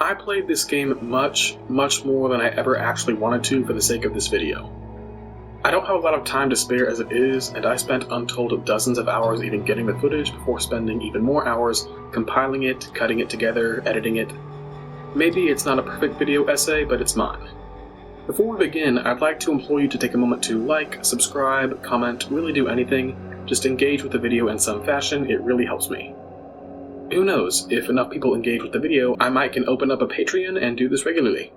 I played this game much more than I ever actually wanted to for the sake of this video. I don't have a lot of time to spare as it is, and I spent untold dozens of hours even getting the footage before spending even more hours compiling it, cutting it together, editing it. Maybe it's not a perfect video essay, but it's mine. Before we begin, I'd like to implore you to take a moment to like, subscribe, comment, really do anything. Just engage with the video in some fashion, it really helps me. Who knows, if enough people engage with the video, I might can open up a Patreon and do this regularly.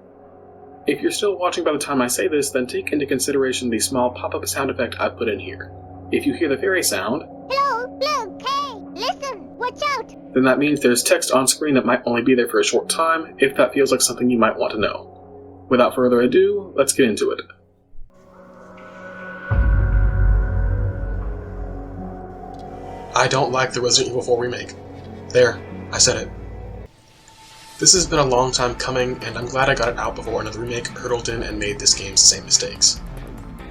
If you're still watching by the time I say this, then take into consideration the small pop-up sound effect I've put in here. If you hear the fairy sound, hello, Blue, hey, listen, watch out, then that means there's text on screen that might only be there for a short time, if that feels like something you might want to know. Without further ado, let's get into it. I don't like the Resident Evil 4 remake. There, I said it. This has been a long time coming, and I'm glad I got it out before another remake hurtled in and made this game's same mistakes.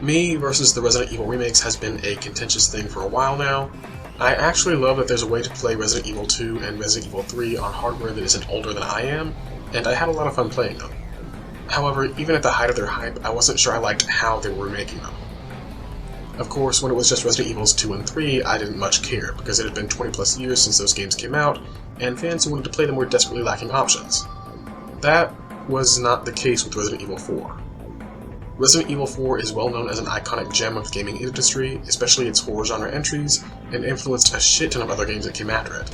Me versus the Resident Evil remakes has been a contentious thing for a while now. I actually love that there's a way to play Resident Evil 2 and Resident Evil 3 on hardware that isn't older than I am, and I had a lot of fun playing them. However, even at the height of their hype, I wasn't sure I liked how they were remaking them. Of course, when it was just Resident Evils 2 and 3, I didn't much care, because it had been 20 plus years since those games came out, and fans who wanted to play them were desperately lacking options. That was not the case with Resident Evil 4. Resident Evil 4 is well known as an iconic gem of the gaming industry, especially its horror genre entries, and influenced a shit ton of other games that came after it.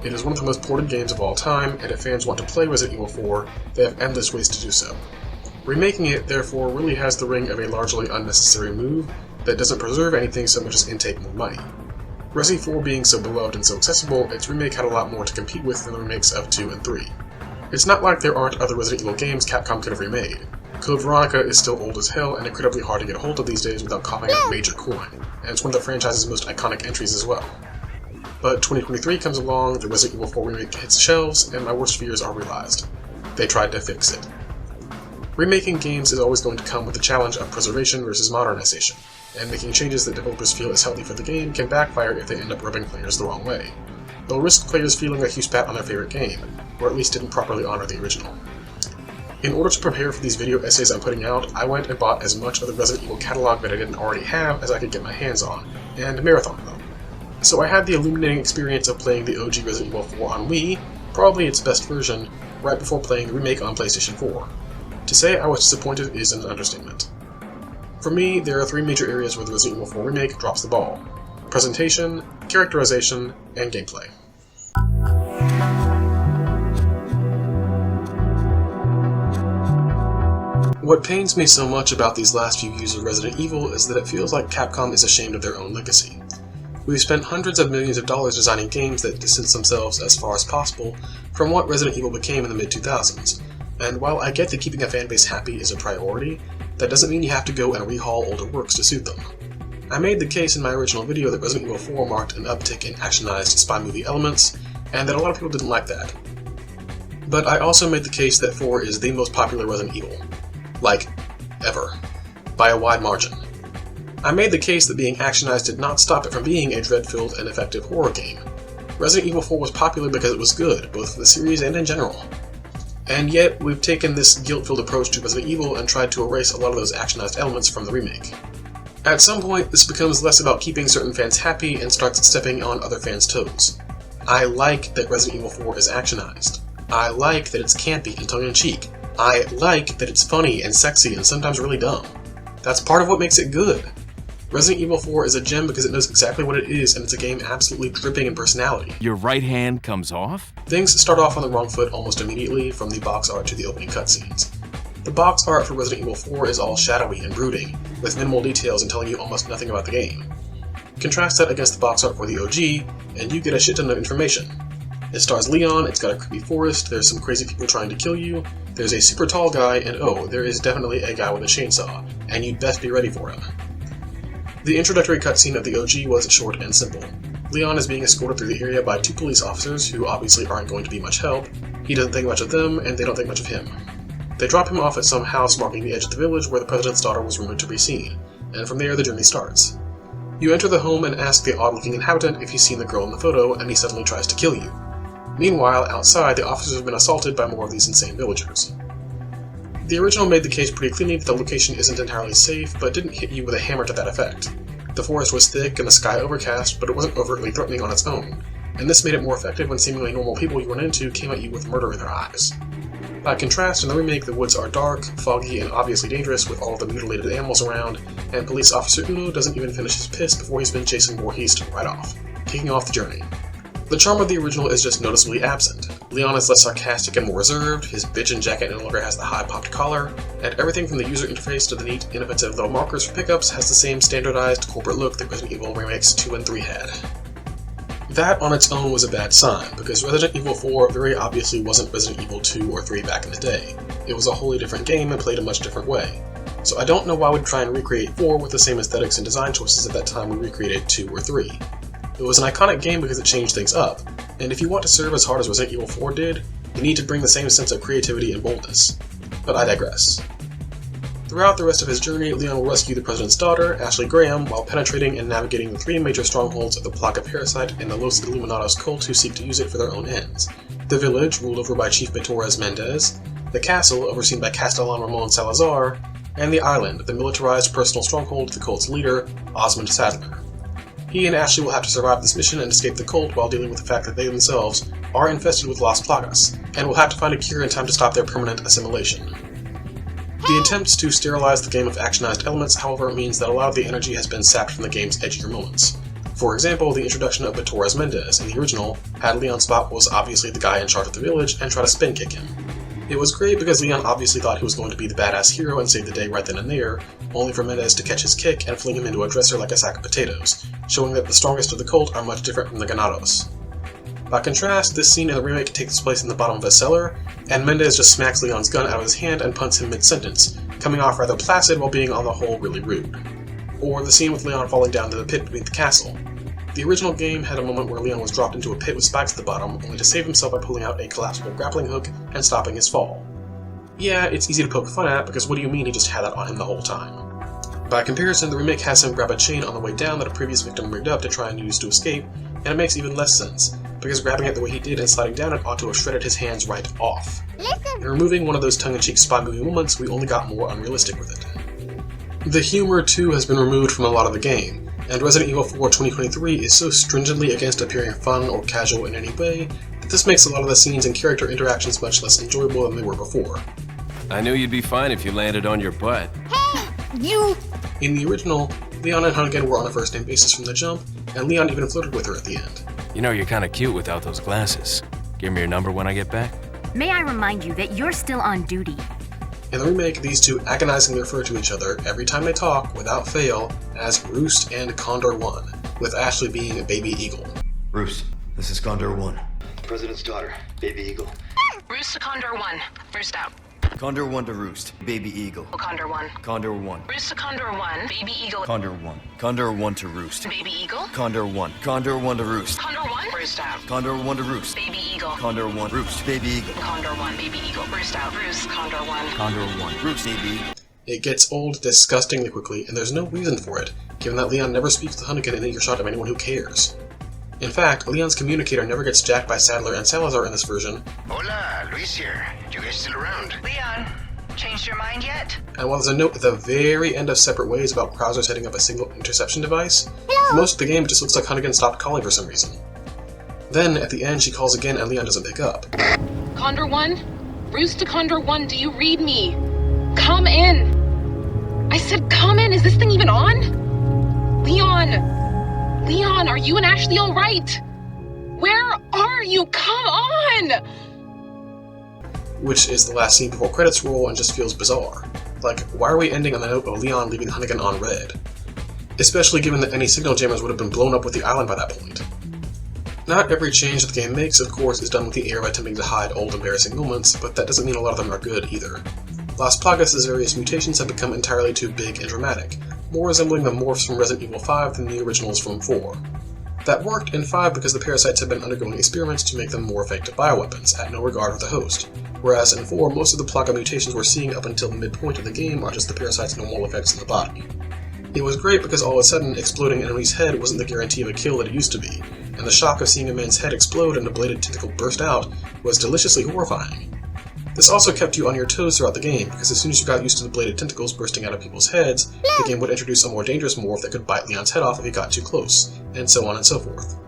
It is one of the most ported games of all time, and if fans want to play Resident Evil 4, they have endless ways to do so. Remaking it, therefore, really has the ring of a largely unnecessary move that doesn't preserve anything so much as intake more money. Resi 4 being so beloved and so accessible, its remake had a lot more to compete with than the remakes of 2 and 3. It's not like there aren't other Resident Evil games Capcom could have remade. Code Veronica is still old as hell and incredibly hard to get a hold of these days without coughing up major coin, and it's one of the franchise's most iconic entries as well. But 2023 comes along, the Resident Evil 4 remake hits the shelves, and my worst fears are realized. They tried to fix it. Remaking games is always going to come with the challenge of preservation versus modernization, and making changes that developers feel is healthy for the game can backfire if they end up rubbing players the wrong way. They'll risk players feeling like you spat on their favorite game, or at least didn't properly honor the original. In order to prepare for these video essays I'm putting out, I went and bought as much of the Resident Evil catalog that I didn't already have as I could get my hands on, and marathoned them. So I had the illuminating experience of playing the OG Resident Evil 4 on Wii, probably its best version, right before playing the remake on PlayStation 4. To say I was disappointed is an understatement. For me, there are three major areas where the Resident Evil 4 remake drops the ball: presentation, characterization, and gameplay. What pains me so much about these last few years of Resident Evil is that it feels like Capcom is ashamed of their own legacy. We've spent hundreds of millions of dollars designing games that distance themselves as far as possible from what Resident Evil became in the mid-2000s, and while I get that keeping a fanbase happy is a priority, that doesn't mean you have to go and rehaul older works to suit them. I made the case in my original video that Resident Evil 4 marked an uptick in actionized spy movie elements, and that a lot of people didn't like that. But I also made the case that 4 is the most popular Resident Evil. Like, ever. By a wide margin. I made the case that being actionized did not stop it from being a dread-filled and effective horror game. Resident Evil 4 was popular because it was good, both for the series and in general. And yet, we've taken this guilt-filled approach to Resident Evil and tried to erase a lot of those actionized elements from the remake. At some point, this becomes less about keeping certain fans happy and starts stepping on other fans' toes. I like that Resident Evil 4 is actionized. I like that it's campy and tongue-in-cheek. I like that it's funny and sexy and sometimes really dumb. That's part of what makes it good. Resident Evil 4 is a gem because it knows exactly what it is, and it's a game absolutely dripping in personality. Your right hand comes off? Things start off on the wrong foot almost immediately, from the box art to the opening cutscenes. The box art for Resident Evil 4 is all shadowy and brooding, with minimal details and telling you almost nothing about the game. Contrast that against the box art for the OG, and you get a shit ton of information. It stars Leon, it's got a creepy forest, there's some crazy people trying to kill you, there's a super tall guy, and oh, there is definitely a guy with a chainsaw, and you'd best be ready for him. The introductory cutscene of the OG was short and simple. Leon is being escorted through the area by two police officers who obviously aren't going to be much help. He doesn't think much of them, and they don't think much of him. They drop him off at some house marking the edge of the village where the president's daughter was rumored to be seen, and from there the journey starts. You enter the home and ask the odd-looking inhabitant if he's seen the girl in the photo, and he suddenly tries to kill you. Meanwhile, outside, the officers have been assaulted by more of these insane villagers. The original made the case pretty cleanly that the location isn't entirely safe, but didn't hit you with a hammer to that effect. The forest was thick and the sky overcast, but it wasn't overtly threatening on its own, and this made it more effective when seemingly normal people you run into came at you with murder in their eyes. By contrast, in the remake, the woods are dark, foggy, and obviously dangerous with all of the mutilated animals around, and police officer Uno doesn't even finish his piss before he's been chasing Voorhees right off, kicking off the journey. The charm of the original is just noticeably absent. Leon is less sarcastic and more reserved, his bitchin' jacket no longer has the high-popped collar, and everything from the user interface to the neat, innovative little markers for pickups has the same standardized corporate look that Resident Evil Remakes 2 and 3 had. That on its own was a bad sign, because Resident Evil 4 very obviously wasn't Resident Evil 2 or 3 back in the day. It was a wholly different game and played a much different way. So I don't know why we'd try and recreate 4 with the same aesthetics and design choices at that time we recreated 2 or 3. It was an iconic game because it changed things up, and if you want to serve as hard as Resident Evil 4 did, you need to bring the same sense of creativity and boldness. But I digress. Throughout the rest of his journey, Leon will rescue the President's daughter, Ashley Graham, while penetrating and navigating the 3 major strongholds of the Plaga Parasite and the Los Illuminados cult who seek to use it for their own ends. The village, ruled over by Chief Torres Mendez, the castle, overseen by Castellan Ramon Salazar, and the island, the militarized personal stronghold of the cult's leader, Osmond Sadler. He and Ashley will have to survive this mission and escape the cult while dealing with the fact that they themselves are infested with Las Plagas, and will have to find a cure in time to stop their permanent assimilation. The attempt to sterilize the game of actionized elements, however, means that a lot of the energy has been sapped from the game's edgier moments. For example, the introduction of Torres Mendez in the original had Leon spot was obviously the guy in charge of the village and try to spin kick him. It was great because Leon obviously thought he was going to be the badass hero and save the day right then and there, only for Mendez to catch his kick and fling him into a dresser like a sack of potatoes, showing that the strongest of the cult are much different from the Ganados. By contrast, this scene in the remake takes place in the bottom of a cellar, and Mendez just smacks Leon's gun out of his hand and punts him mid-sentence, coming off rather placid while being on the whole really rude. Or the scene with Leon falling down to the pit beneath the castle. The original game had a moment where Leon was dropped into a pit with spikes at the bottom, only to save himself by pulling out a collapsible grappling hook and stopping his fall. Yeah, it's easy to poke fun at, because what do you mean he just had that on him the whole time? By comparison, the remake has him grab a chain on the way down that a previous victim rigged up to try and use to escape, and it makes even less sense, because grabbing it the way he did and sliding down it ought to have shredded his hands right off. Listen. In removing one of those tongue-in-cheek spy movie moments, we only got more unrealistic with it. The humor, too, has been removed from a lot of the game, and Resident Evil 4 2023 is so stringently against appearing fun or casual in any way that this makes a lot of the scenes and character interactions much less enjoyable than they were before. I knew you'd be fine if you landed on your butt. Hey, you! In the original, Leon and Hunnigan were on a first-name basis from the jump, and Leon even flirted with her at the end. You know you're kinda cute without those glasses. Give me your number when I get back. May I remind you that you're still on duty? In the remake, these two agonizingly refer to each other every time they talk, without fail, as Roost and Condor 1, with Ashley being a baby eagle. Roost, this is Condor 1. President's daughter, Baby Eagle. Roost to Condor 1. Roost out. Condor 1 to Roost, Baby Eagle. Condor 1. Condor 1. Roost to Condor 1. Baby Eagle. Condor 1. Condor 1 to Roost. Baby Eagle. Condor 1. Condor 1 to Roost. Condor 1. Roost out. Condor 1 to Roost. Baby Eagle. Condor 1. Roost, Baby Eagle. Condor 1. Baby Eagle. Roost out. Roost. Condor 1. Condor 1. Roost, Baby Eagle. It gets old disgustingly quickly, and there's no reason for it, given that Leon never speaks to Hunnigan in earshot of anyone who cares. In fact, Leon's communicator never gets jacked by Sadler and Salazar in this version. Hola, Luis here. You guys still around? Leon, changed your mind yet? And while there's a note at the very end of Separate Ways about Krauser setting up a single interception device, for most of the game it just looks like Hunnigan stopped calling for some reason. Then, at the end, she calls again and Leon doesn't pick up. Condor 1? Roost to Condor 1, do you read me? Come in! I said come in! Is this thing even on? Leon! Leon, are you and Ashley alright? Where are you? Come on! Which is the last scene before credits roll and just feels bizarre. Like, why are we ending on the note of Leon leaving Hunnigan on red? Especially given that any signal jammers would have been blown up with the island by that point. Not every change that the game makes, of course, is done with the air of attempting to hide old embarrassing moments, but that doesn't mean a lot of them are good either. Las Plagas' various mutations have become entirely too big and dramatic, more resembling the morphs from Resident Evil 5 than the originals from 4. That worked in 5 because the parasites had been undergoing experiments to make them more effective bioweapons, at no regard for the host, whereas in 4 most of the Plaga mutations we're seeing up until the midpoint of the game are just the parasite's normal effects in the body. It was great because all of a sudden exploding an enemy's head wasn't the guarantee of a kill that it used to be, and the shock of seeing a man's head explode and a bladed tentacle burst out was deliciously horrifying. This also kept you on your toes throughout the game, because as soon as you got used to the bladed tentacles bursting out of people's heads, the game would introduce a more dangerous morph that could bite Leon's head off if he got too close, and so on and so forth.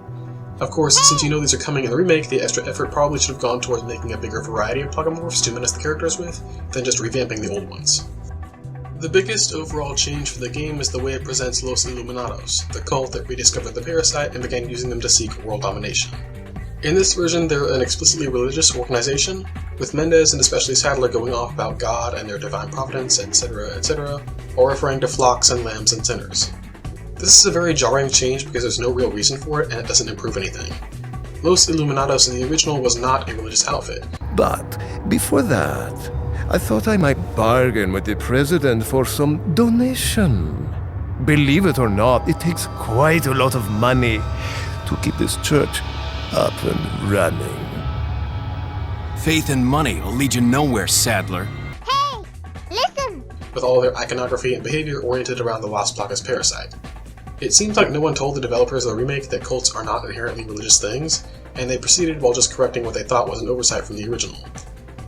Of course, since you know these are coming in the remake, the extra effort probably should have gone towards making a bigger variety of Plugomorphs to menace the characters with, than just revamping the old ones. The biggest overall change for the game is the way it presents Los Illuminados, the cult that rediscovered the parasite and began using them to seek world domination. In this version, they're an explicitly religious organization, with Mendez and especially Sadler going off about God and their divine providence, etc., or referring to flocks and lambs and sinners. This is a very jarring change because there's no real reason for it and it doesn't improve anything. Los Illuminados in the original was not a religious outfit. But before that, I thought I might bargain with the president for some donation. Believe it or not, it takes quite a lot of money to keep this church up and running. Faith and money will lead you nowhere, Sadler. Hey, listen! With all their iconography and behavior oriented around the Las Plagas parasite. It seems like no one told the developers of the remake that cults are not inherently religious things, and they proceeded while just correcting what they thought was an oversight from the original.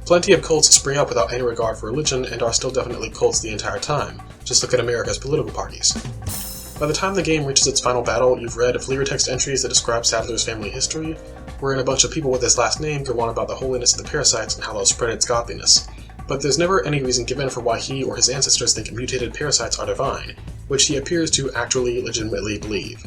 Plenty of cults spring up without any regard for religion and are still definitely cults the entire time. Just look at America's political parties. By the time the game reaches its final battle, you've read clear text entries that describe Sadler's family history, wherein a bunch of people with his last name go on about the holiness of the parasites and how they'll spread its godliness. But there's never any reason given for why he or his ancestors think mutated parasites are divine, which he appears to actually legitimately believe.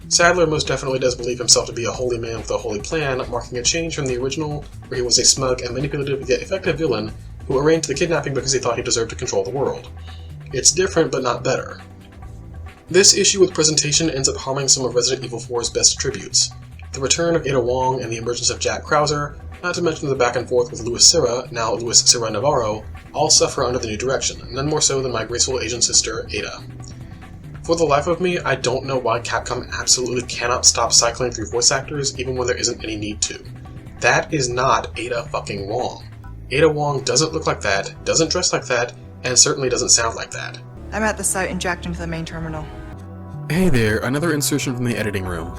Sadler most definitely does believe himself to be a holy man with a holy plan, marking a change from the original, where he was a smug and manipulative yet effective villain who arranged the kidnapping because he thought he deserved to control the world. It's different, but not better. This issue with presentation ends up harming some of Resident Evil 4's best attributes. The return of Ada Wong and the emergence of Jack Krauser, not to mention the back and forth with Luis Serra, now Luis Serra Navarro, all suffer under the new direction, none more so than my graceful Asian sister, Ada. For the life of me, I don't know why Capcom absolutely cannot stop cycling through voice actors even when there isn't any need to. That is not Ada fucking Wong. Ada Wong doesn't look like that, doesn't dress like that, and certainly doesn't sound like that. I'm at the site and jacked into the main terminal. Hey there, another insertion from the editing room.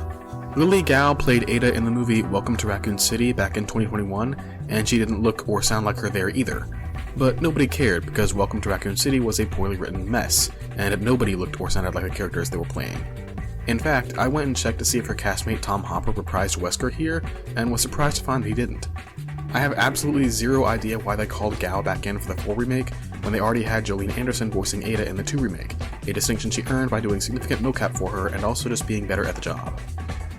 Lily Gao played Ada in the movie Welcome to Raccoon City back in 2021, and she didn't look or sound like her there either. But nobody cared because Welcome to Raccoon City was a poorly written mess, and nobody looked or sounded like the characters they were playing. In fact, I went and checked to see if her castmate Tom Hopper reprised Wesker here, and was surprised to find that he didn't. I have absolutely zero idea why they called Gao back in for the 4 remake when they already had Jolene Anderson voicing Ada in the 2 remake, a distinction she earned by doing significant mocap for her and also just being better at the job.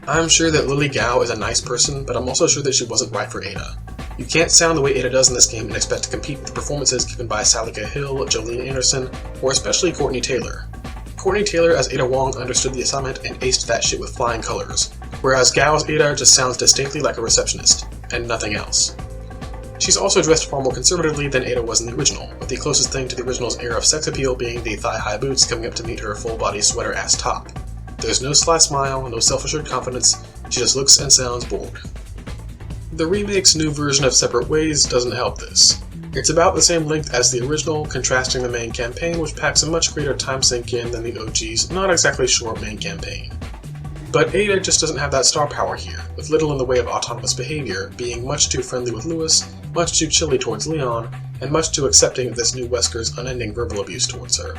I'm sure that Lily Gao is a nice person, but I'm also sure that she wasn't right for Ada. You can't sound the way Ada does in this game and expect to compete with the performances given by Salika Hill, Jolene Anderson, or especially Courtney Taylor. Courtney Taylor as Ada Wong understood the assignment and aced that shit with flying colors, whereas Gao's Ada just sounds distinctly like a receptionist, and nothing else. She's also dressed far more conservatively than Ada was in the original, with the closest thing to the original's air of sex appeal being the thigh-high boots coming up to meet her full-body sweater-ass top. There's no sly smile, no self-assured confidence, she just looks and sounds bored. The remake's new version of Separate Ways doesn't help this. It's about the same length as the original, contrasting the main campaign, which packs a much greater time sink in than the OG's not exactly short main campaign. But Ada just doesn't have that star power here, with little in the way of autonomous behavior, being much too friendly with Louis, much too chilly towards Leon, and much too accepting of this new Wesker's unending verbal abuse towards her.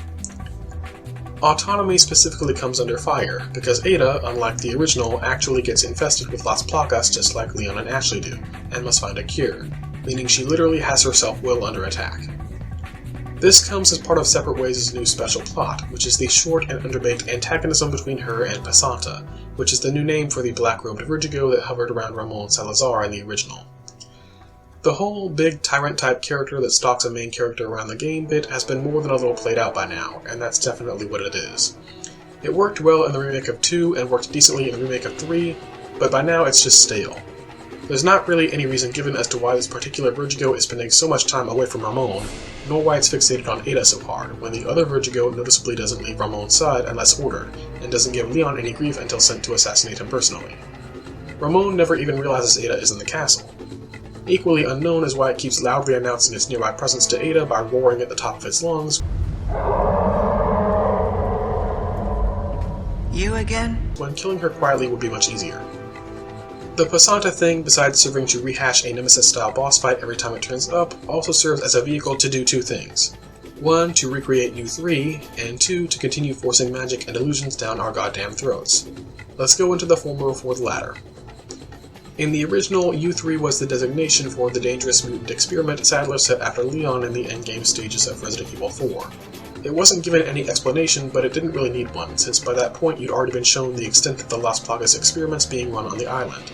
Autonomy specifically comes under fire, because Ada, unlike the original, actually gets infested with Las Plagas just like Leon and Ashley do, and must find a cure, meaning she literally has her self-will under attack. This comes as part of Separate Ways' new special plot, which is the short and underbaked antagonism between her and Pasanta, which is the new name for the black-robed Vertigo that hovered around Ramon Salazar in the original. The whole big tyrant-type character that stalks a main character around the game bit has been more than a little played out by now, and that's definitely what it is. It worked well in the remake of 2 and worked decently in the remake of 3, but by now it's just stale. There's not really any reason given as to why this particular Vertigo is spending so much time away from Ramon, nor why it's fixated on Ada so hard, when the other Vertigo noticeably doesn't leave Ramon's side unless ordered, and doesn't give Leon any grief until sent to assassinate him personally. Ramon never even realizes Ada is in the castle. Equally unknown is why it keeps loudly announcing its nearby presence to Ada by roaring at the top of its lungs. You again? When killing her quietly would be much easier. The Pasanta thing, besides serving to rehash a Nemesis-style boss fight every time it turns up, also serves as a vehicle to do two things. 1, to recreate U3, and 2, to continue forcing magic and illusions down our goddamn throats. Let's go into the former before the latter. In the original, U3 was the designation for the dangerous mutant experiment Sadler set after Leon in the endgame stages of Resident Evil 4. It wasn't given any explanation, but it didn't really need one, since by that point you'd already been shown the extent of the Las Plagas experiments being run on the island.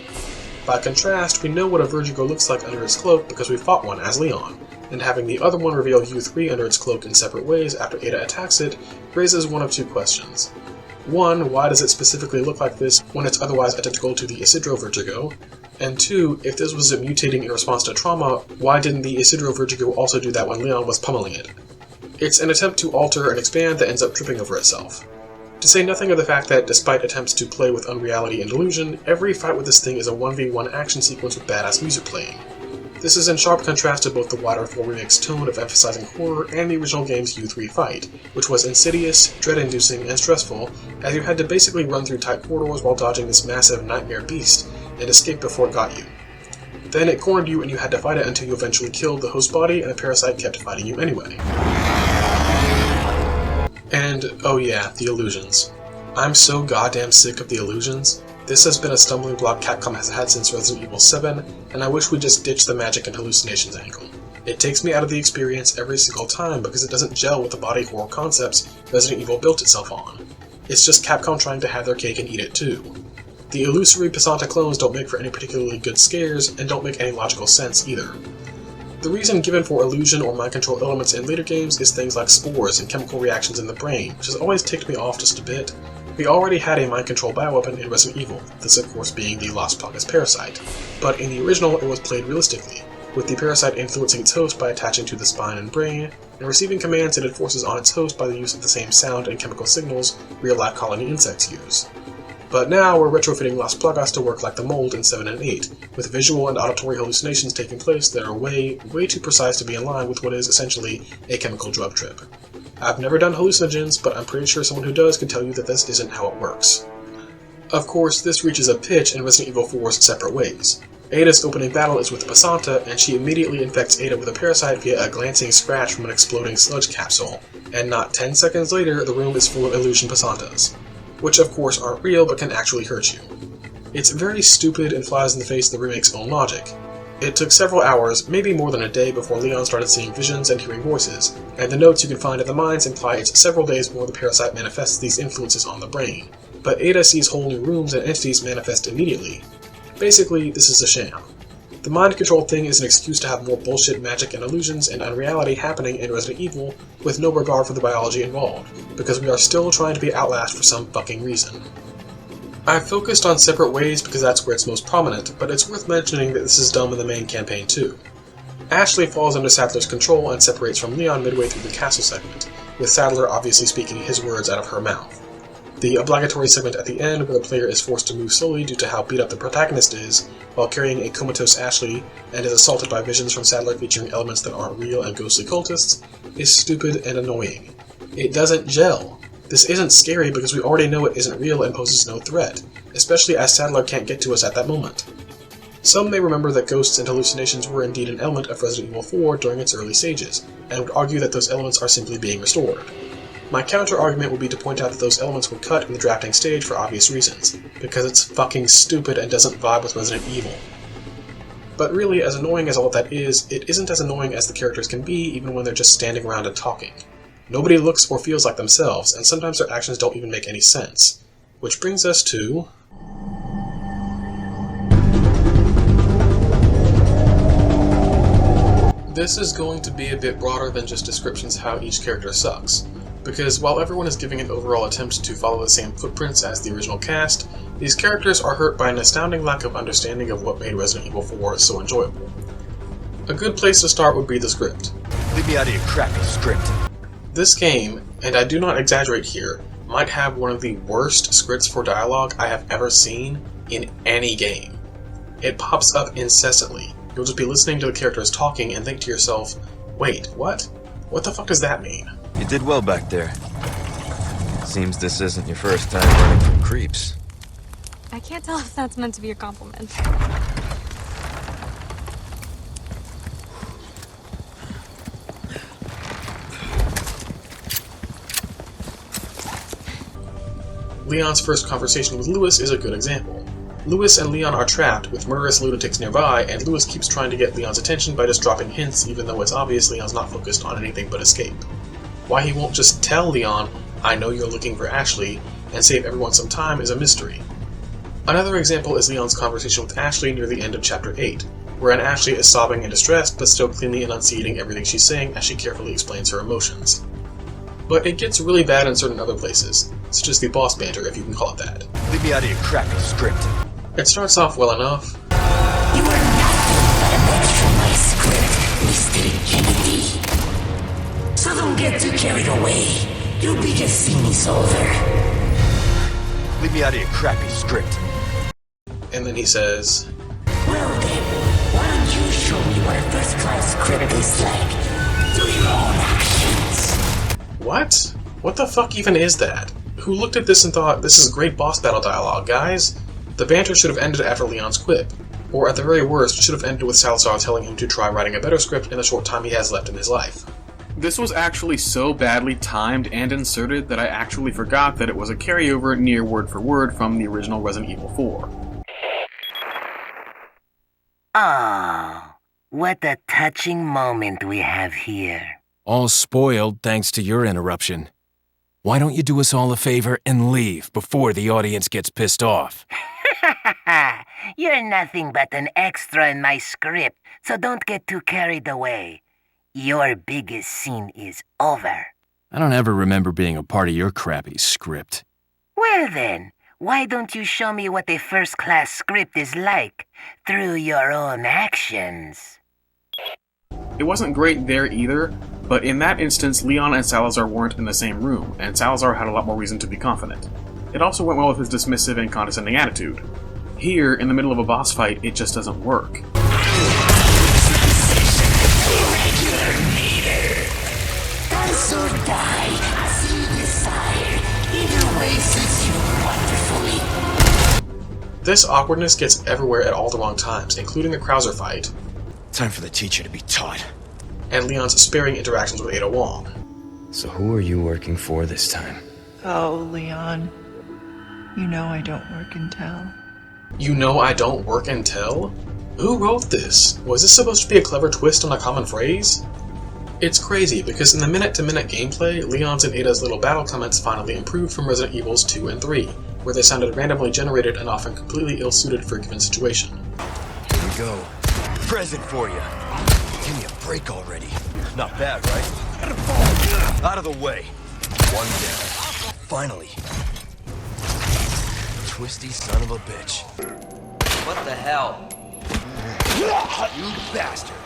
By contrast, we know what a Vertigo looks like under its cloak because we fought one as Leon, and having the other one reveal U3 under its cloak in separate ways after Ada attacks it raises one of two questions. 1, why does it specifically look like this when it's otherwise identical to the Isidro Vertigo? And 2, if this was mutating in response to trauma, why didn't the Isidro Vertigo also do that when Leon was pummeling it? It's an attempt to alter and expand that ends up tripping over itself. To say nothing of the fact that, despite attempts to play with unreality and delusion, every fight with this thing is a 1v1 action sequence with badass music playing. This is in sharp contrast to both the wider RE4R remake's tone of emphasizing horror and the original game's U3 fight, which was insidious, dread-inducing, and stressful, as you had to basically run through tight corridors while dodging this massive nightmare beast, and escape before it got you. Then it cornered you and you had to fight it until you eventually killed the host body and the parasite kept fighting you anyway. And, oh yeah, the illusions. I'm so goddamn sick of the illusions. This has been a stumbling block Capcom has had since Resident Evil 7, and I wish we'd just ditch the magic and hallucinations angle. It takes me out of the experience every single time because it doesn't gel with the body horror concepts Resident Evil built itself on. It's just Capcom trying to have their cake and eat it too. The illusory Pasanta clones don't make for any particularly good scares, and don't make any logical sense either. The reason given for illusion or mind control elements in later games is things like spores and chemical reactions in the brain, which has always ticked me off just a bit. We already had a mind control bioweapon in Resident Evil, this of course being the Las Plagas parasite, but in the original it was played realistically, with the parasite influencing its host by attaching to the spine and brain, and receiving commands it enforces on its host by the use of the same sound and chemical signals real-life colony insects use. But now we're retrofitting Las Plagas to work like the mold in 7 and 8, with visual and auditory hallucinations taking place that are way too precise to be in line with what is essentially a chemical drug trip. I've never done hallucinogens, but I'm pretty sure someone who does can tell you that this isn't how it works. Of course, this reaches a pitch in Resident Evil 4's separate ways. Ada's opening battle is with the Pasanta, and she immediately infects Ada with a parasite via a glancing scratch from an exploding sludge capsule, and not 10 seconds later the room is full of illusion Pasantas, which of course aren't real but can actually hurt you. It's very stupid and flies in the face of the remake's own logic. It took several hours, maybe more than a day, before Leon started seeing visions and hearing voices, and the notes you can find at the mines imply it's several days before the parasite manifests these influences on the brain. But Ada sees whole new rooms and entities manifest immediately. Basically, this is a sham. The mind control thing is an excuse to have more bullshit magic and illusions and unreality happening in Resident Evil with no regard for the biology involved, because we are still trying to be Outlast for some fucking reason. I've focused on separate ways because that's where it's most prominent, but it's worth mentioning that this is dumb in the main campaign too. Ashley falls under Sadler's control and separates from Leon midway through the castle segment, with Sadler obviously speaking his words out of her mouth. The obligatory segment at the end where the player is forced to move slowly due to how beat up the protagonist is, while carrying a comatose Ashley and is assaulted by visions from Sadler featuring elements that aren't real and ghostly cultists, is stupid and annoying. It doesn't gel. This isn't scary because we already know it isn't real and poses no threat, especially as Sadler can't get to us at that moment. Some may remember that ghosts and hallucinations were indeed an element of Resident Evil 4 during its early stages, and would argue that those elements are simply being restored. My counter-argument would be to point out that those elements were cut in the drafting stage for obvious reasons, because it's fucking stupid and doesn't vibe with Resident Evil. But really, as annoying as all of that is, it isn't as annoying as the characters can be even when they're just standing around and talking. Nobody looks or feels like themselves, and sometimes their actions don't even make any sense. Which brings us to... This is going to be a bit broader than just descriptions of how each character sucks, because while everyone is giving an overall attempt to follow the same footprints as the original cast, these characters are hurt by an astounding lack of understanding of what made Resident Evil 4 so enjoyable. A good place to start would be the script. Leave me out of your crappy script. This game, and I do not exaggerate here, might have one of the worst scripts for dialogue I have ever seen in any game. It pops up incessantly. You'll just be listening to the characters talking and think to yourself, wait, what? What the fuck does that mean? You did well back there. Seems this isn't your first time running from creeps. I I can't tell if that's meant to be a compliment. Leon's first conversation with Lewis is a good example. Lewis and Leon are trapped with murderous lunatics nearby, and Lewis keeps trying to get Leon's attention by just dropping hints even though it's obvious Leon's not focused on anything but escape. Why he won't just tell Leon, "I know you're looking for Ashley," and save everyone some time is a mystery. Another example is Leon's conversation with Ashley near the end of Chapter 8, wherein Ashley is sobbing and distressed but still cleanly enunciating everything she's saying as she carefully explains her emotions. But it gets really bad in certain other places, such as the boss banter, if you can call it that. Leave me out of your crappy script. It starts off well enough. You are nothing but an extra in my script, Mr. Kennedy. So don't get too carried away. Your biggest scene is over. Leave me out of your crappy script. And then he says, Well then, why don't you show me what a first-class script is like through your own actions? What? What the fuck even is that? Who looked at this and thought, this is great boss battle dialogue, guys? The banter should have ended after Leon's quip, or at the very worst, should have ended with Salazar telling him to try writing a better script in the short time he has left in his life. This was actually so badly timed and inserted that I actually forgot that it was a carryover near word for word from the original Resident Evil 4. Oh, what a touching moment we have here. All spoiled thanks to your interruption. Why don't you do us all a favor and leave before the audience gets pissed off? You're nothing but an extra in my script, so don't get too carried away. Your biggest scene is over. I don't ever remember being a part of your crappy script. Well then, why don't you show me what a first-class script is like through your own actions? It wasn't great there either, but in that instance, Leon and Salazar weren't in the same room, and Salazar had a lot more reason to be confident. It also went well with his dismissive and condescending attitude. Here, in the middle of a boss fight, it just doesn't work. This awkwardness gets everywhere at all the wrong times, including the Krauser fight. Time for the teacher to be taught. And Leon's sparing interactions with Ada Wong. So who are you working for this time? Oh, Leon. You know I don't work and tell. You know I don't work and tell? Who wrote this? Was this supposed to be a clever twist on a common phrase? It's crazy, because in the minute-to-minute gameplay, Leon's and Ada's little battle comments finally improved from Resident Evils 2 and 3, where they sounded randomly generated and often completely ill-suited for a given situation. Here we go. Present for you. Give me a break already. Not bad, right? Out of the way. One down. Finally. Twisty son of a bitch. What the hell? You bastard.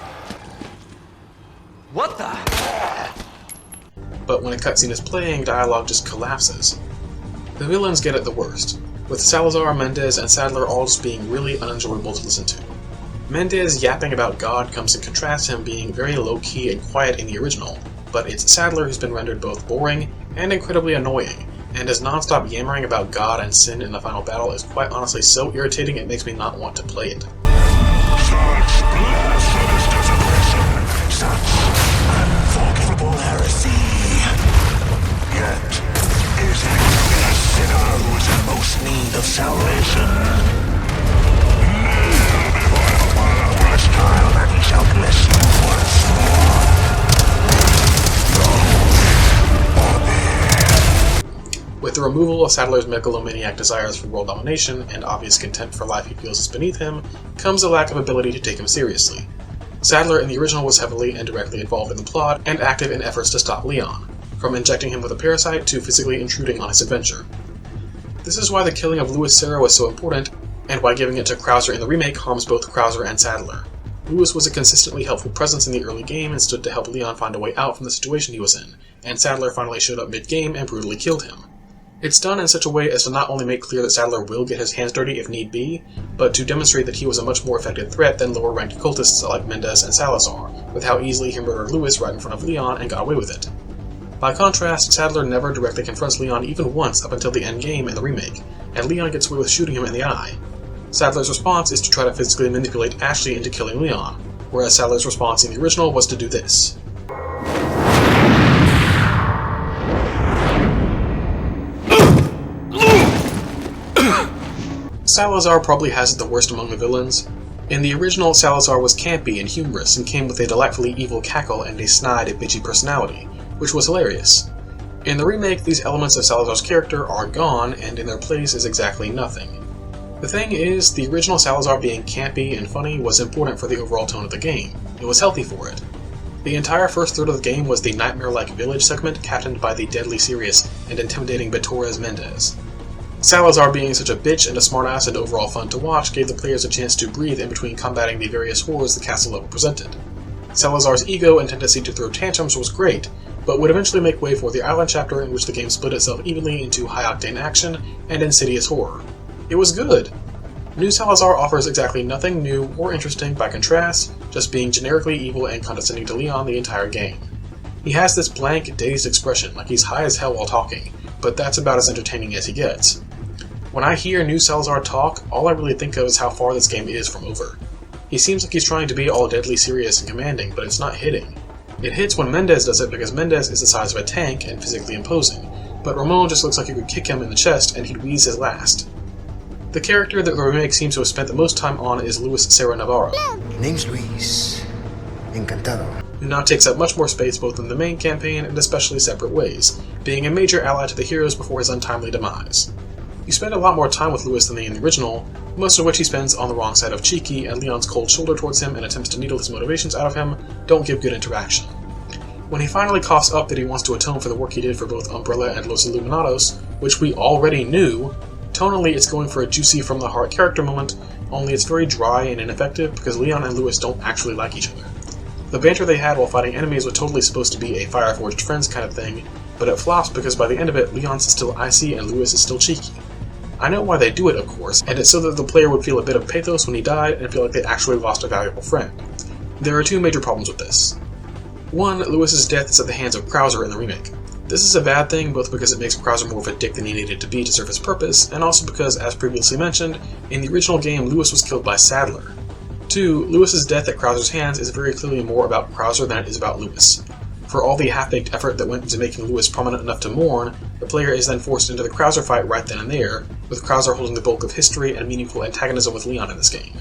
What the? But when a cutscene is playing, dialogue just collapses. The villains get it the worst, with Salazar, Mendez, and Sadler all just being really unenjoyable to listen to. Mendez yapping about God comes in contrast to him being very low-key and quiet in the original, but it's Sadler who's been rendered both boring and incredibly annoying, and his non-stop yammering about God and sin in the final battle is quite honestly so irritating it makes me not want to play it. Such blasphemous desecration, such unforgivable heresy. Yet, is it really a sinner who is in most need of salvation? Kneel before the worthless child, and he shall bless you once more. With the removal of Sadler's megalomaniac desires for world domination and obvious contempt for life he feels is beneath him, comes a lack of ability to take him seriously. Sadler in the original was heavily and directly involved in the plot and active in efforts to stop Leon, from injecting him with a parasite to physically intruding on his adventure. This is why the killing of Louis Serra was so important, and why giving it to Krauser in the remake harms both Krauser and Sadler. Louis was a consistently helpful presence in the early game and stood to help Leon find a way out from the situation he was in, and Sadler finally showed up mid-game and brutally killed him. It's done in such a way as to not only make clear that Sadler will get his hands dirty if need be, but to demonstrate that he was a much more effective threat than lower-ranked cultists like Mendez and Salazar, with how easily he murdered Louis right in front of Leon and got away with it. By contrast, Sadler never directly confronts Leon even once up until the endgame in the remake, and Leon gets away with shooting him in the eye. Sadler's response is to try to physically manipulate Ashley into killing Leon, whereas Sadler's response in the original was to do this. Salazar probably has it the worst among the villains. In the original, Salazar was campy and humorous and came with a delightfully evil cackle and a snide, bitchy personality, which was hilarious. In the remake, these elements of Salazar's character are gone, and in their place is exactly nothing. The thing is, the original Salazar being campy and funny was important for the overall tone of the game. It was healthy for it. The entire first third of the game was the nightmare-like village segment captained by the deadly serious and intimidating Torres Mendez. Salazar being such a bitch and a smartass and overall fun to watch gave the players a chance to breathe in between combating the various horrors the castle level presented. Salazar's ego and tendency to throw tantrums was great, but would eventually make way for the island chapter in which the game split itself evenly into high-octane action and insidious horror. It was good! New Salazar offers exactly nothing new or interesting by contrast, just being generically evil and condescending to Leon the entire game. He has this blank, dazed expression, like he's high as hell while talking, but that's about as entertaining as he gets. When I hear New Salazar talk, all I really think of is how far this game is from over. He seems like he's trying to be all deadly serious and commanding, but it's not hitting. It hits when Mendez does it because Mendez is the size of a tank and physically imposing, but Ramon just looks like you could kick him in the chest and he'd wheeze his last. The character that the remake seems to have spent the most time on is Luis Serra Navarro. Name's Luis. Encantado. Who now takes up much more space both in the main campaign and especially separate ways, being a major ally to the heroes before his untimely demise. You spend a lot more time with Luis than in the original, most of which he spends on the wrong side of Cheeky, and Leon's cold shoulder towards him and attempts to needle his motivations out of him don't give good interaction. When he finally coughs up that he wants to atone for the work he did for both Umbrella and Los Illuminados, which we already knew, tonally it's going for a juicy from-the-heart character moment, only it's very dry and ineffective because Leon and Luis don't actually like each other. The banter they had while fighting enemies was totally supposed to be a fire-forged friends kind of thing, but it flops because by the end of it, Leon's still icy and Luis is still cheeky. I know why they do it, of course, and it's so that the player would feel a bit of pathos when he died and feel like they actually lost a valuable friend. There are two major problems with this. One, Luis's death is at the hands of Krauser in the remake. This is a bad thing, both because it makes Krauser more of a dick than he needed to be to serve his purpose, and also because, as previously mentioned, in the original game Luis was killed by Sadler. Two, Luis's death at Krauser's hands is very clearly more about Krauser than it is about Luis. For all the half-baked effort that went into making Luis prominent enough to mourn, the player is then forced into the Krauser fight right then and there, with Krauser holding the bulk of history and meaningful antagonism with Leon in this game.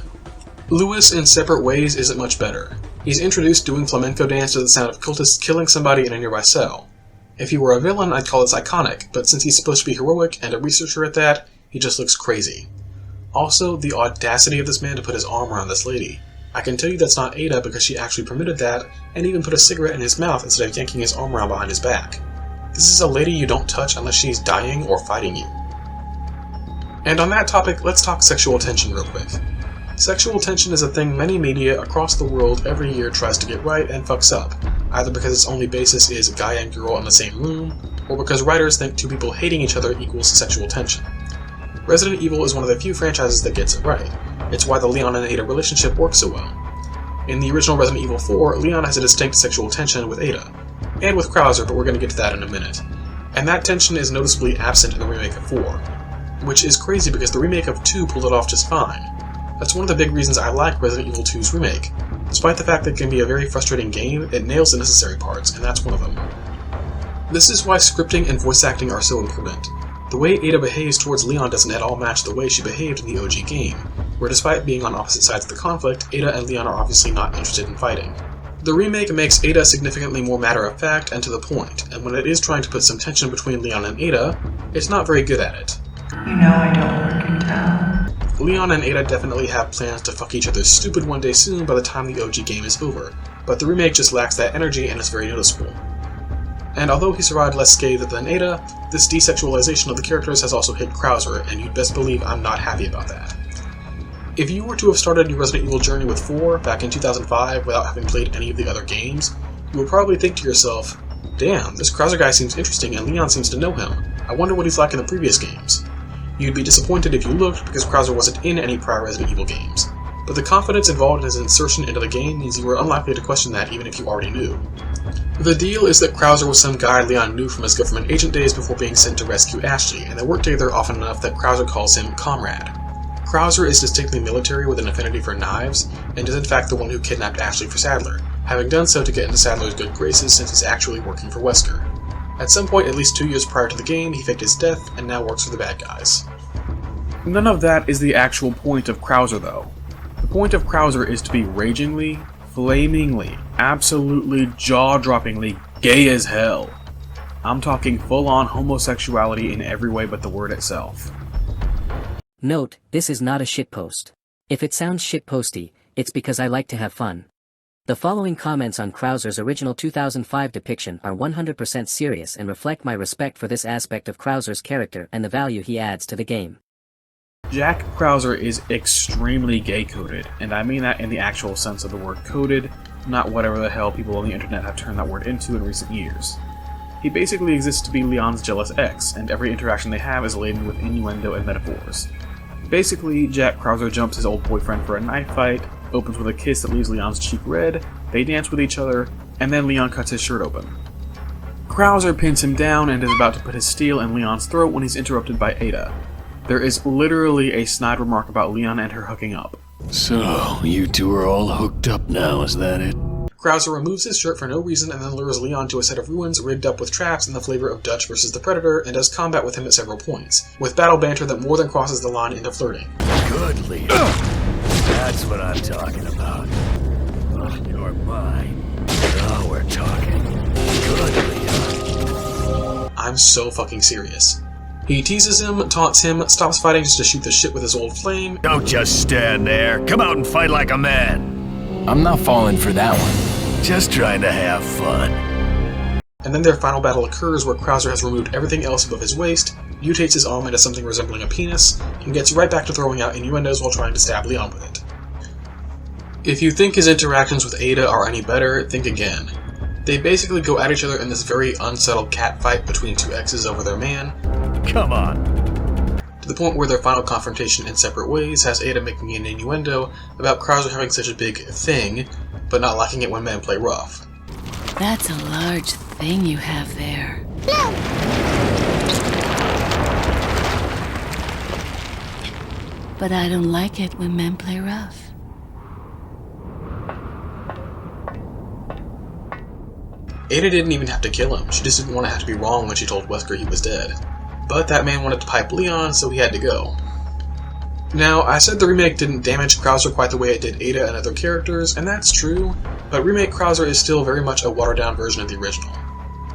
Luis in separate ways isn't much better. He's introduced doing flamenco dance to the sound of cultists killing somebody in a nearby cell. If he were a villain, I'd call this iconic, but since he's supposed to be heroic and a researcher at that, he just looks crazy. Also, the audacity of this man to put his arm around this lady. I can tell you that's not Ada because she actually permitted that, and even put a cigarette in his mouth instead of yanking his arm around behind his back. This is a lady you don't touch unless she's dying or fighting you. And on that topic, let's talk sexual tension real quick. Sexual tension is a thing many media across the world every year tries to get right and fucks up, either because its only basis is a guy and girl in the same room, or because writers think two people hating each other equals sexual tension. Resident Evil is one of the few franchises that gets it right. It's why the Leon and Ada relationship works so well. In the original Resident Evil 4, Leon has a distinct sexual tension with Ada, and with Krauser, but we're going to get to that in a minute. And that tension is noticeably absent in the remake of 4, which is crazy because the remake of 2 pulled it off just fine. That's one of the big reasons I like Resident Evil 2's remake. Despite the fact that it can be a very frustrating game, it nails the necessary parts, and that's one of them. This is why scripting and voice acting are so important. The way Ada behaves towards Leon doesn't at all match the way she behaved in the OG game, where despite being on opposite sides of the conflict, Ada and Leon are obviously not interested in fighting. The remake makes Ada significantly more matter-of-fact and to the point, and when it is trying to put some tension between Leon and Ada, it's not very good at it. You know I don't work in town. Leon and Ada definitely have plans to fuck each other stupid one day soon by the time the OG game is over, but the remake just lacks that energy and is very noticeable. And although he survived less scathed than Ada, this desexualization of the characters has also hit Krauser, and you'd best believe I'm not happy about that. If you were to have started your Resident Evil journey with 4 back in 2005 without having played any of the other games, you would probably think to yourself, damn, this Krauser guy seems interesting and Leon seems to know him. I wonder what he's like in the previous games. You'd be disappointed if you looked because Krauser wasn't in any prior Resident Evil games, but the confidence involved in his insertion into the game means you were unlikely to question that even if you already knew. The deal is that Krauser was some guy Leon knew from his government agent days before being sent to rescue Ashley, and they work together often enough that Krauser calls him Comrade. Krauser is distinctly military with an affinity for knives, and is in fact the one who kidnapped Ashley for Sadler, having done so to get into Sadler's good graces since he's actually working for Wesker. At some point at least 2 years prior to the game, he faked his death, and now works for the bad guys. None of that is the actual point of Krauser, though. The point of Krauser is to be ragingly, flamingly, absolutely jaw-droppingly gay as hell. I'm talking full-on homosexuality in every way but the word itself. Note, this is not a shitpost. If it sounds shitposty, it's because I like to have fun. The following comments on Krauser's original 2005 depiction are 100% serious and reflect my respect for this aspect of Krauser's character and the value he adds to the game. Jack Krauser is extremely gay-coded, and I mean that in the actual sense of the word coded, not whatever the hell people on the internet have turned that word into in recent years. He basically exists to be Leon's jealous ex, and every interaction they have is laden with innuendo and metaphors. Basically, Jack Krauser jumps his old boyfriend for a knife fight, opens with a kiss that leaves Leon's cheek red, they dance with each other, and then Leon cuts his shirt open. Krauser pins him down and is about to put his steel in Leon's throat when he's interrupted by Ada. There is literally a snide remark about Leon and her hooking up. So, you two are all hooked up now, is that it? Krauser removes his shirt for no reason and then lures Leon to a set of ruins rigged up with traps in the flavor of Dutch vs. the Predator and does combat with him at several points, with battle banter that more than crosses the line into flirting. Good, Leon. That's what I'm talking about. Oh, you're mine. Now we're talking. Good, Leon. I'm so fucking serious. He teases him, taunts him, stops fighting just to shoot the shit with his old flame. Don't just stand there. Come out and fight like a man. I'm not falling for that one. Just trying to have fun. And then their final battle occurs where Krauser has removed everything else above his waist, mutates his arm into something resembling a penis, and gets right back to throwing out innuendos while trying to stab Leon with it. If you think his interactions with Ada are any better, think again. They basically go at each other in this very unsettled catfight between two exes over their man. Come on. To the point where their final confrontation in separate ways has Ada making an innuendo about Krauser having such a big thing, but not liking it when men play rough. That's a large thing you have there. But I don't like it when men play rough. Ada didn't even have to kill him, she just didn't want to have to be wrong when she told Wesker he was dead. But that man wanted to pipe Leon, so he had to go. Now, I said the remake didn't damage Krauser quite the way it did Ada and other characters, and that's true, but remake Krauser is still very much a watered-down version of the original.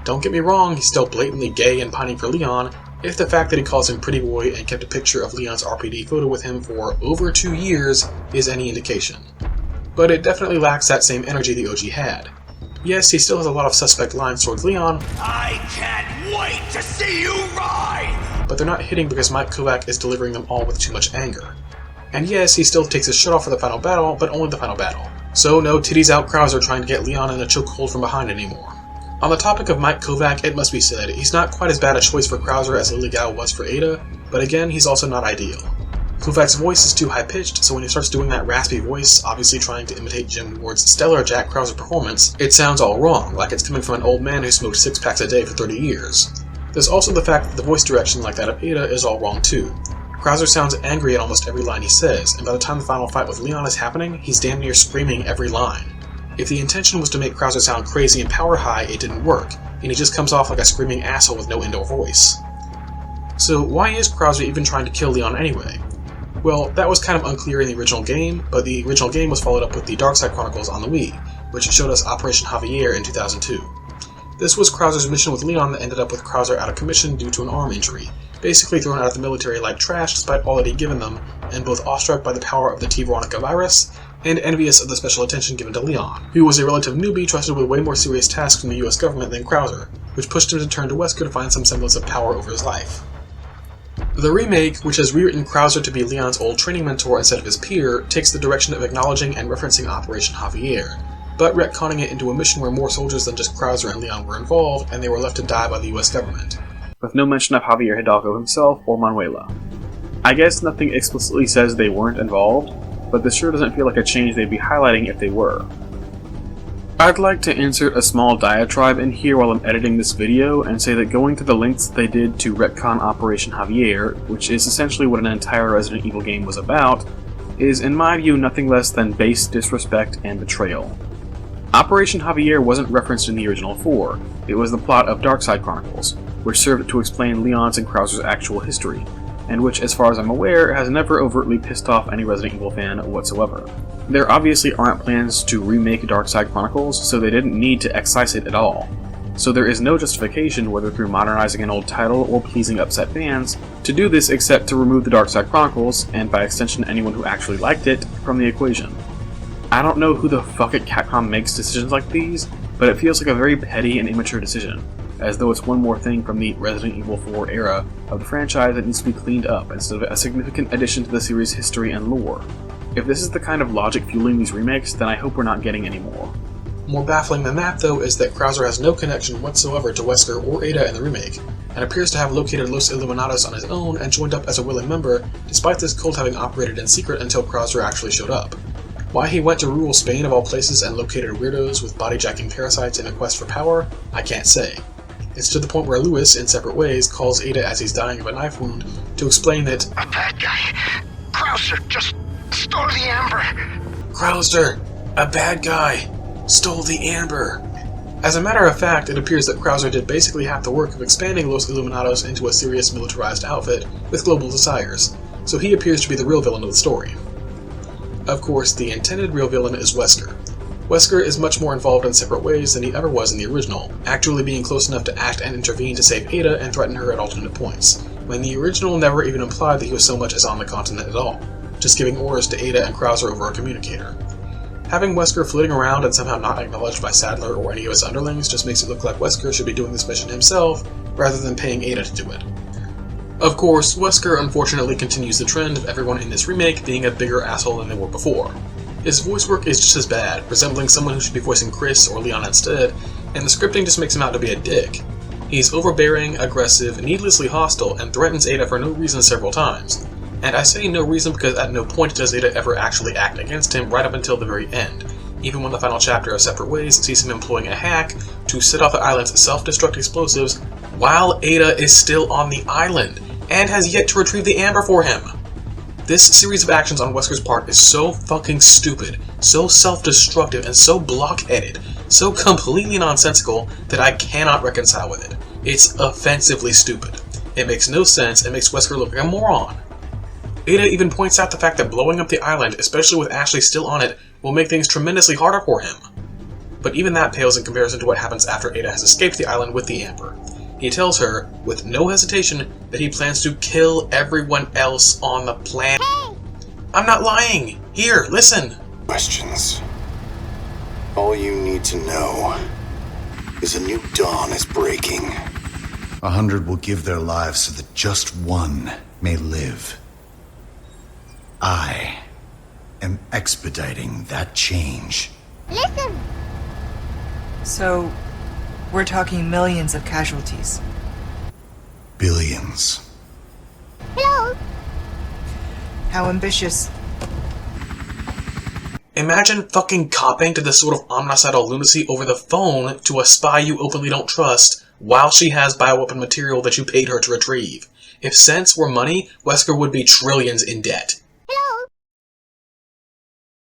Don't get me wrong, he's still blatantly gay and pining for Leon, if the fact that he calls him Pretty Boy and kept a picture of Leon's RPD photo with him for over 2 years is any indication. But it definitely lacks that same energy the OG had. Yes, he still has a lot of suspect lines towards Leon. I can't wait to see you ride! But they're not hitting because Mike Kovac is delivering them all with too much anger. And yes, he still takes his shit off for the final battle, but only the final battle. So no titties out Krauser trying to get Leon in a chokehold from behind anymore. On the topic of Mike Kovac, it must be said, he's not quite as bad a choice for Krauser as Lily Gao was for Ada, but again, he's also not ideal. Kovac's voice is too high-pitched, so when he starts doing that raspy voice, obviously trying to imitate Jim Ward's stellar Jack Krauser performance, it sounds all wrong, like it's coming from an old man who smoked 6 packs a day for 30 years. There's also the fact that the voice direction like that of Ada is all wrong too. Krauser sounds angry at almost every line he says, and by the time the final fight with Leon is happening, he's damn near screaming every line. If the intention was to make Krauser sound crazy and power high, it didn't work, and he just comes off like a screaming asshole with no indoor voice. So why is Krauser even trying to kill Leon anyway? Well, that was kind of unclear in the original game, but the original game was followed up with the Darkside Chronicles on the Wii, which showed us Operation Javier in 2002. This was Krauser's mission with Leon that ended up with Krauser out of commission due to an arm injury, basically thrown out of the military like trash despite all that he'd given them, and both awestruck by the power of the T. Veronica virus, and envious of the special attention given to Leon, who was a relative newbie trusted with way more serious tasks from the US government than Krauser, which pushed him to turn to Wesker to find some semblance of power over his life. The remake, which has rewritten Krauser to be Leon's old training mentor instead of his peer, takes the direction of acknowledging and referencing Operation Javier, but retconning it into a mission where more soldiers than just Krauser and Leon were involved, and they were left to die by the US government. With no mention of Javier Hidalgo himself or Manuela. I guess nothing explicitly says they weren't involved, but this sure doesn't feel like a change they'd be highlighting if they were. I'd like to insert a small diatribe in here while I'm editing this video and say that going to the lengths they did to retcon Operation Javier, which is essentially what an entire Resident Evil game was about, is in my view nothing less than base disrespect and betrayal. Operation Javier wasn't referenced in the original 4, it was the plot of Darkside Chronicles, which served to explain Leon's and Krauser's actual history, and which, as far as I'm aware, has never overtly pissed off any Resident Evil fan whatsoever. There obviously aren't plans to remake Darkside Chronicles, so they didn't need to excise it at all. So there is no justification, whether through modernizing an old title or pleasing upset fans, to do this except to remove the Darkside Chronicles, and by extension anyone who actually liked it, from the equation. I don't know who the fuck at Capcom makes decisions like these, but it feels like a very petty and immature decision, as though it's one more thing from the Resident Evil 4 era of the franchise that needs to be cleaned up instead of a significant addition to the series' history and lore. If this is the kind of logic fueling these remakes, then I hope we're not getting any more. More baffling than that, though, is that Krauser has no connection whatsoever to Wesker or Ada in the remake, and appears to have located Los Illuminados on his own and joined up as a willing member, despite this cult having operated in secret until Krauser actually showed up. Why he went to rural Spain of all places and located weirdos with body-jacking parasites in a quest for power, I can't say. It's to the point where Lewis, in separate ways, calls Ada as he's dying of a knife wound to explain that a bad guy. Krauser just stole the amber. Krauser, a bad guy, stole the amber. As a matter of fact, it appears that Krauser did basically half the work of expanding Los Illuminados into a serious militarized outfit with global desires, so he appears to be the real villain of the story. Of course, the intended real villain is Wesker. Wesker is much more involved in separate ways than he ever was in the original, actually being close enough to act and intervene to save Ada and threaten her at alternate points, when the original never even implied that he was so much as on the continent at all, just giving orders to Ada and Krauser over a communicator. Having Wesker floating around and somehow not acknowledged by Sadler or any of his underlings just makes it look like Wesker should be doing this mission himself, rather than paying Ada to do it. Of course, Wesker unfortunately continues the trend of everyone in this remake being a bigger asshole than they were before. His voice work is just as bad, resembling someone who should be voicing Chris or Leon instead, and the scripting just makes him out to be a dick. He's overbearing, aggressive, needlessly hostile, and threatens Ada for no reason several times. And I say no reason because at no point does Ada ever actually act against him right up until the very end, even when the final chapter of Separate Ways sees him employing a hack to set off the island's self-destruct explosives while Ada is still on the island, and has yet to retrieve the amber for him. This series of actions on Wesker's part is so fucking stupid, so self-destructive, and so blockheaded, so completely nonsensical that I cannot reconcile with it. It's offensively stupid. It makes no sense and makes Wesker look like a moron. Ada even points out the fact that blowing up the island, especially with Ashley still on it, will make things tremendously harder for him. But even that pales in comparison to what happens after Ada has escaped the island with the amber. He tells her, with no hesitation, that he plans to kill everyone else on the planet. Hey! I'm not lying! Here, listen! Questions. All you need to know is a new dawn is breaking. 100 will give their lives so that just one may live. I am expediting that change. Listen! So, we're talking millions of casualties. Billions. Hello? How ambitious? Imagine fucking copping to this sort of omnicidal lunacy over the phone to a spy you openly don't trust, while she has bioweapon material that you paid her to retrieve. If sense were money, Wesker would be trillions in debt. Hello?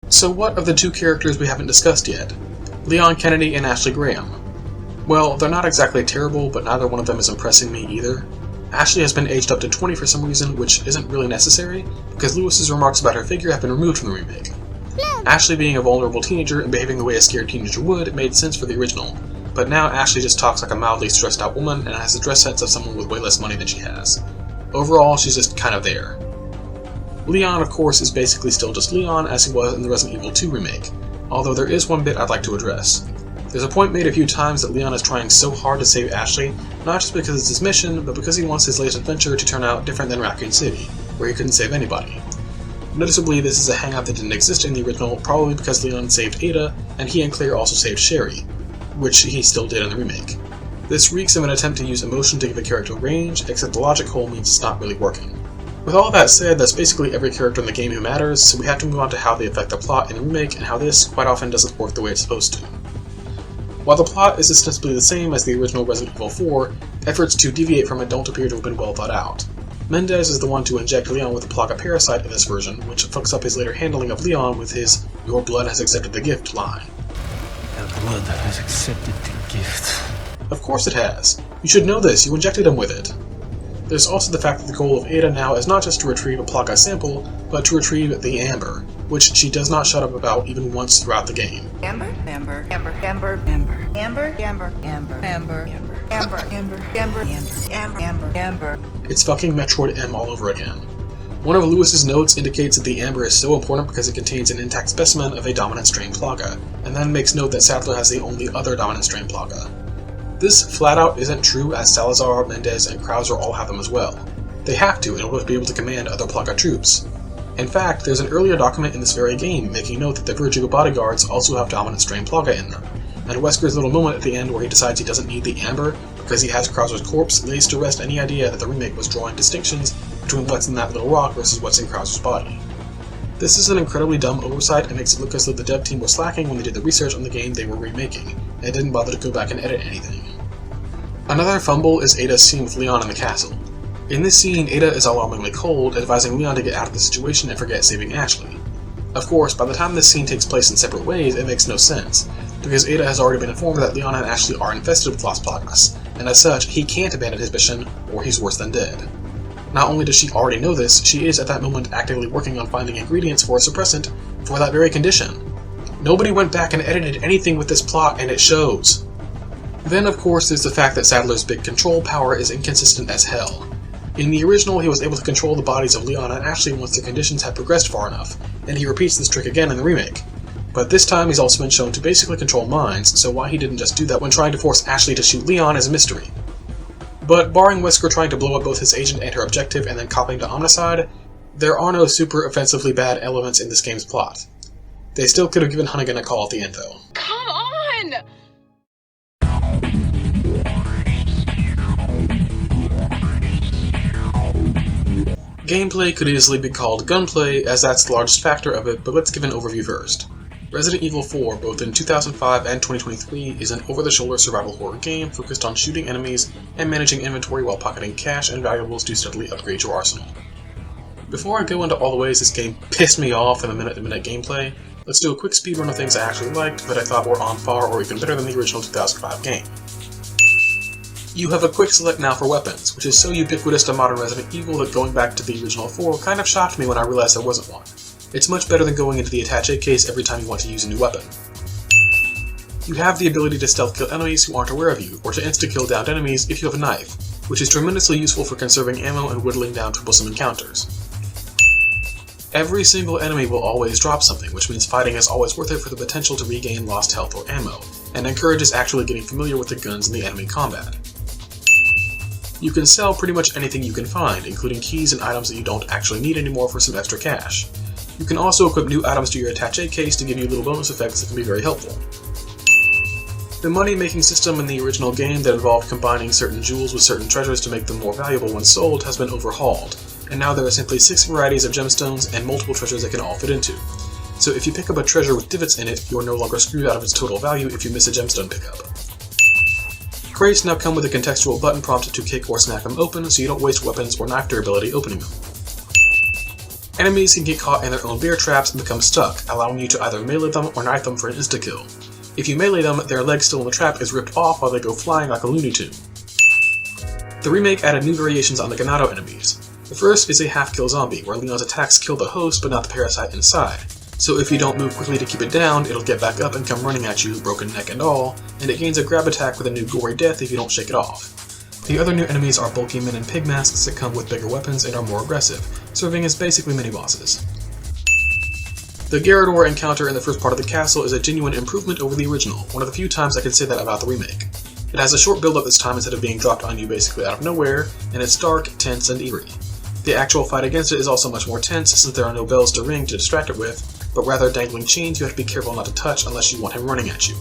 So what of the two characters we haven't discussed yet? Leon Kennedy and Ashley Graham. Well, they're not exactly terrible, but neither one of them is impressing me either. Ashley has been aged up to 20 for some reason, which isn't really necessary, because Lewis's remarks about her figure have been removed from the remake. Ashley being a vulnerable teenager and behaving the way a scared teenager would made sense for the original, but now Ashley just talks like a mildly stressed out woman and has the dress sense of someone with way less money than she has. Overall, she's just kind of there. Leon, of course, is basically still just Leon as he was in the Resident Evil 2 remake, although there is one bit I'd like to address. There's a point made a few times that Leon is trying so hard to save Ashley, not just because it's his mission, but because he wants his latest adventure to turn out different than Raccoon City, where he couldn't save anybody. Noticeably, this is a hangout that didn't exist in the original, probably because Leon saved Ada, and he and Claire also saved Sherry, which he still did in the remake. This reeks of an attempt to use emotion to give a character range, except the logic hole means it's not really working. With all that said, that's basically every character in the game who matters, so we have to move on to how they affect the plot in the remake and how this, quite often, doesn't work the way it's supposed to. While the plot is ostensibly the same as the original Resident Evil 4, efforts to deviate from it don't appear to have been well thought out. Mendez is the one to inject Leon with the Plaga parasite in this version, which fucks up his later handling of Leon with his "Your blood has accepted the gift" line. Your blood has accepted the gift. Of course it has. You should know this, you injected him with it. There's also the fact that the goal of Ada now is not just to retrieve a Plaga sample, but to retrieve the Amber, which she does not shut up about even once throughout the game. Amber, Amber, Amber, Amber, Amber, Amber, Amber, Amber, Amber, Amber, Amber, Amber, Amber, Amber, Amber, Amber. It's fucking Metroid M all over again. One of Lewis's notes indicates that the Amber is so important because it contains an intact specimen of a dominant strain Plaga, and then makes note that Sadler has the only other dominant strain Plaga. This flat out isn't true, as Salazar, Mendez, and Krauser all have them as well. They have to in order to be able to command other Plaga troops. In fact, there's an earlier document in this very game making note that the Vertigo bodyguards also have dominant strain Plaga in them, and Wesker's little moment at the end where he decides he doesn't need the Amber because he has Krauser's corpse lays to rest any idea that the remake was drawing distinctions between what's in that little rock versus what's in Krauser's body. This is an incredibly dumb oversight and makes it look as though the dev team was slacking when they did the research on the game they were remaking, and didn't bother to go back and edit anything. Another fumble is Ada's scene with Leon in the castle. In this scene, Ada is alarmingly cold, advising Leon to get out of the situation and forget saving Ashley. Of course, by the time this scene takes place in separate ways, it makes no sense, because Ada has already been informed that Leon and Ashley are infested with Las Plagas, and as such, he can't abandon his mission, or he's worse than dead. Not only does she already know this, she is at that moment actively working on finding ingredients for a suppressant for that very condition. Nobody went back and edited anything with this plot, and it shows. Then, of course, there's the fact that Sadler's big control power is inconsistent as hell. In the original, he was able to control the bodies of Leon and Ashley once the conditions had progressed far enough, and he repeats this trick again in the remake. But this time he's also been shown to basically control minds, so why he didn't just do that when trying to force Ashley to shoot Leon is a mystery. But barring Wesker trying to blow up both his agent and her objective and then copying to Omnicide, there are no super offensively bad elements in this game's plot. They still could have given Hunnigan a call at the end though. Come on! Gameplay could easily be called gunplay, as that's the largest factor of it, but let's give an overview first. Resident Evil 4, both in 2005 and 2023, is an over-the-shoulder survival horror game focused on shooting enemies and managing inventory while pocketing cash and valuables to steadily upgrade your arsenal. Before I go into all the ways this game pissed me off in the minute-to-minute gameplay, let's do a quick speedrun of things I actually liked that I thought were on par or even better than the original 2005 game. You have a quick select now for weapons, which is so ubiquitous to modern Resident Evil that going back to the original 4 kind of shocked me when I realized there wasn't one. It's much better than going into the attaché case every time you want to use a new weapon. You have the ability to stealth kill enemies who aren't aware of you, or to insta-kill downed enemies if you have a knife, which is tremendously useful for conserving ammo and whittling down troublesome encounters. Every single enemy will always drop something, which means fighting is always worth it for the potential to regain lost health or ammo, and encourages actually getting familiar with the guns in the enemy combat. You can sell pretty much anything you can find, including keys and items that you don't actually need anymore for some extra cash. You can also equip new items to your attaché case to give you little bonus effects that can be very helpful. The money-making system in the original game that involved combining certain jewels with certain treasures to make them more valuable when sold has been overhauled, and now there are simply 6 varieties of gemstones and multiple treasures that can all fit into. So if you pick up a treasure with divots in it, you are no longer screwed out of its total value if you miss a gemstone pickup. Crates now come with a contextual button prompt to kick or smack them open, so you don't waste weapons or knife durability opening them. Enemies can get caught in their own bear traps and become stuck, allowing you to either melee them or knife them for an insta-kill. If you melee them, their leg still in the trap is ripped off while they go flying like a Looney Tune. The remake added new variations on the Ganado enemies. The first is a half-kill zombie, where Leon's attacks kill the host but not the parasite inside. So if you don't move quickly to keep it down, it'll get back up and come running at you, broken neck and all, and it gains a grab attack with a new gory death if you don't shake it off. The other new enemies are bulky men in pig masks that come with bigger weapons and are more aggressive, serving as basically mini-bosses. The Garrador encounter in the first part of the castle is a genuine improvement over the original, one of the few times I can say that about the remake. It has a short build-up this time instead of being dropped on you basically out of nowhere, and it's dark, tense, and eerie. The actual fight against it is also much more tense since there are no bells to ring to distract it with, but rather dangling chains you have to be careful not to touch unless you want him running at you.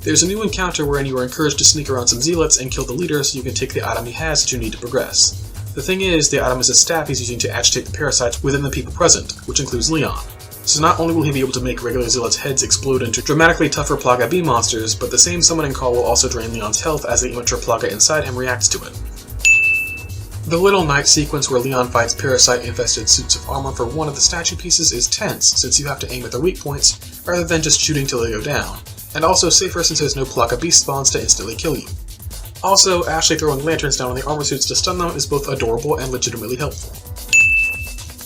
There's a new encounter wherein you are encouraged to sneak around some zealots and kill the leader so you can take the item he has that you need to progress. The thing is, the item is a staff he's using to agitate the parasites within the people present, which includes Leon. So not only will he be able to make regular zealots' heads explode into dramatically tougher Plaga B monsters, but the same summoning call will also drain Leon's health as the immature Plaga inside him reacts to it. The little night sequence where Leon fights parasite-infested suits of armor for one of the statue pieces is tense, since you have to aim at their weak points rather than just shooting till they go down, and also safer since there's no Plaga beast spawns to instantly kill you. Also, Ashley throwing lanterns down on the armor suits to stun them is both adorable and legitimately helpful.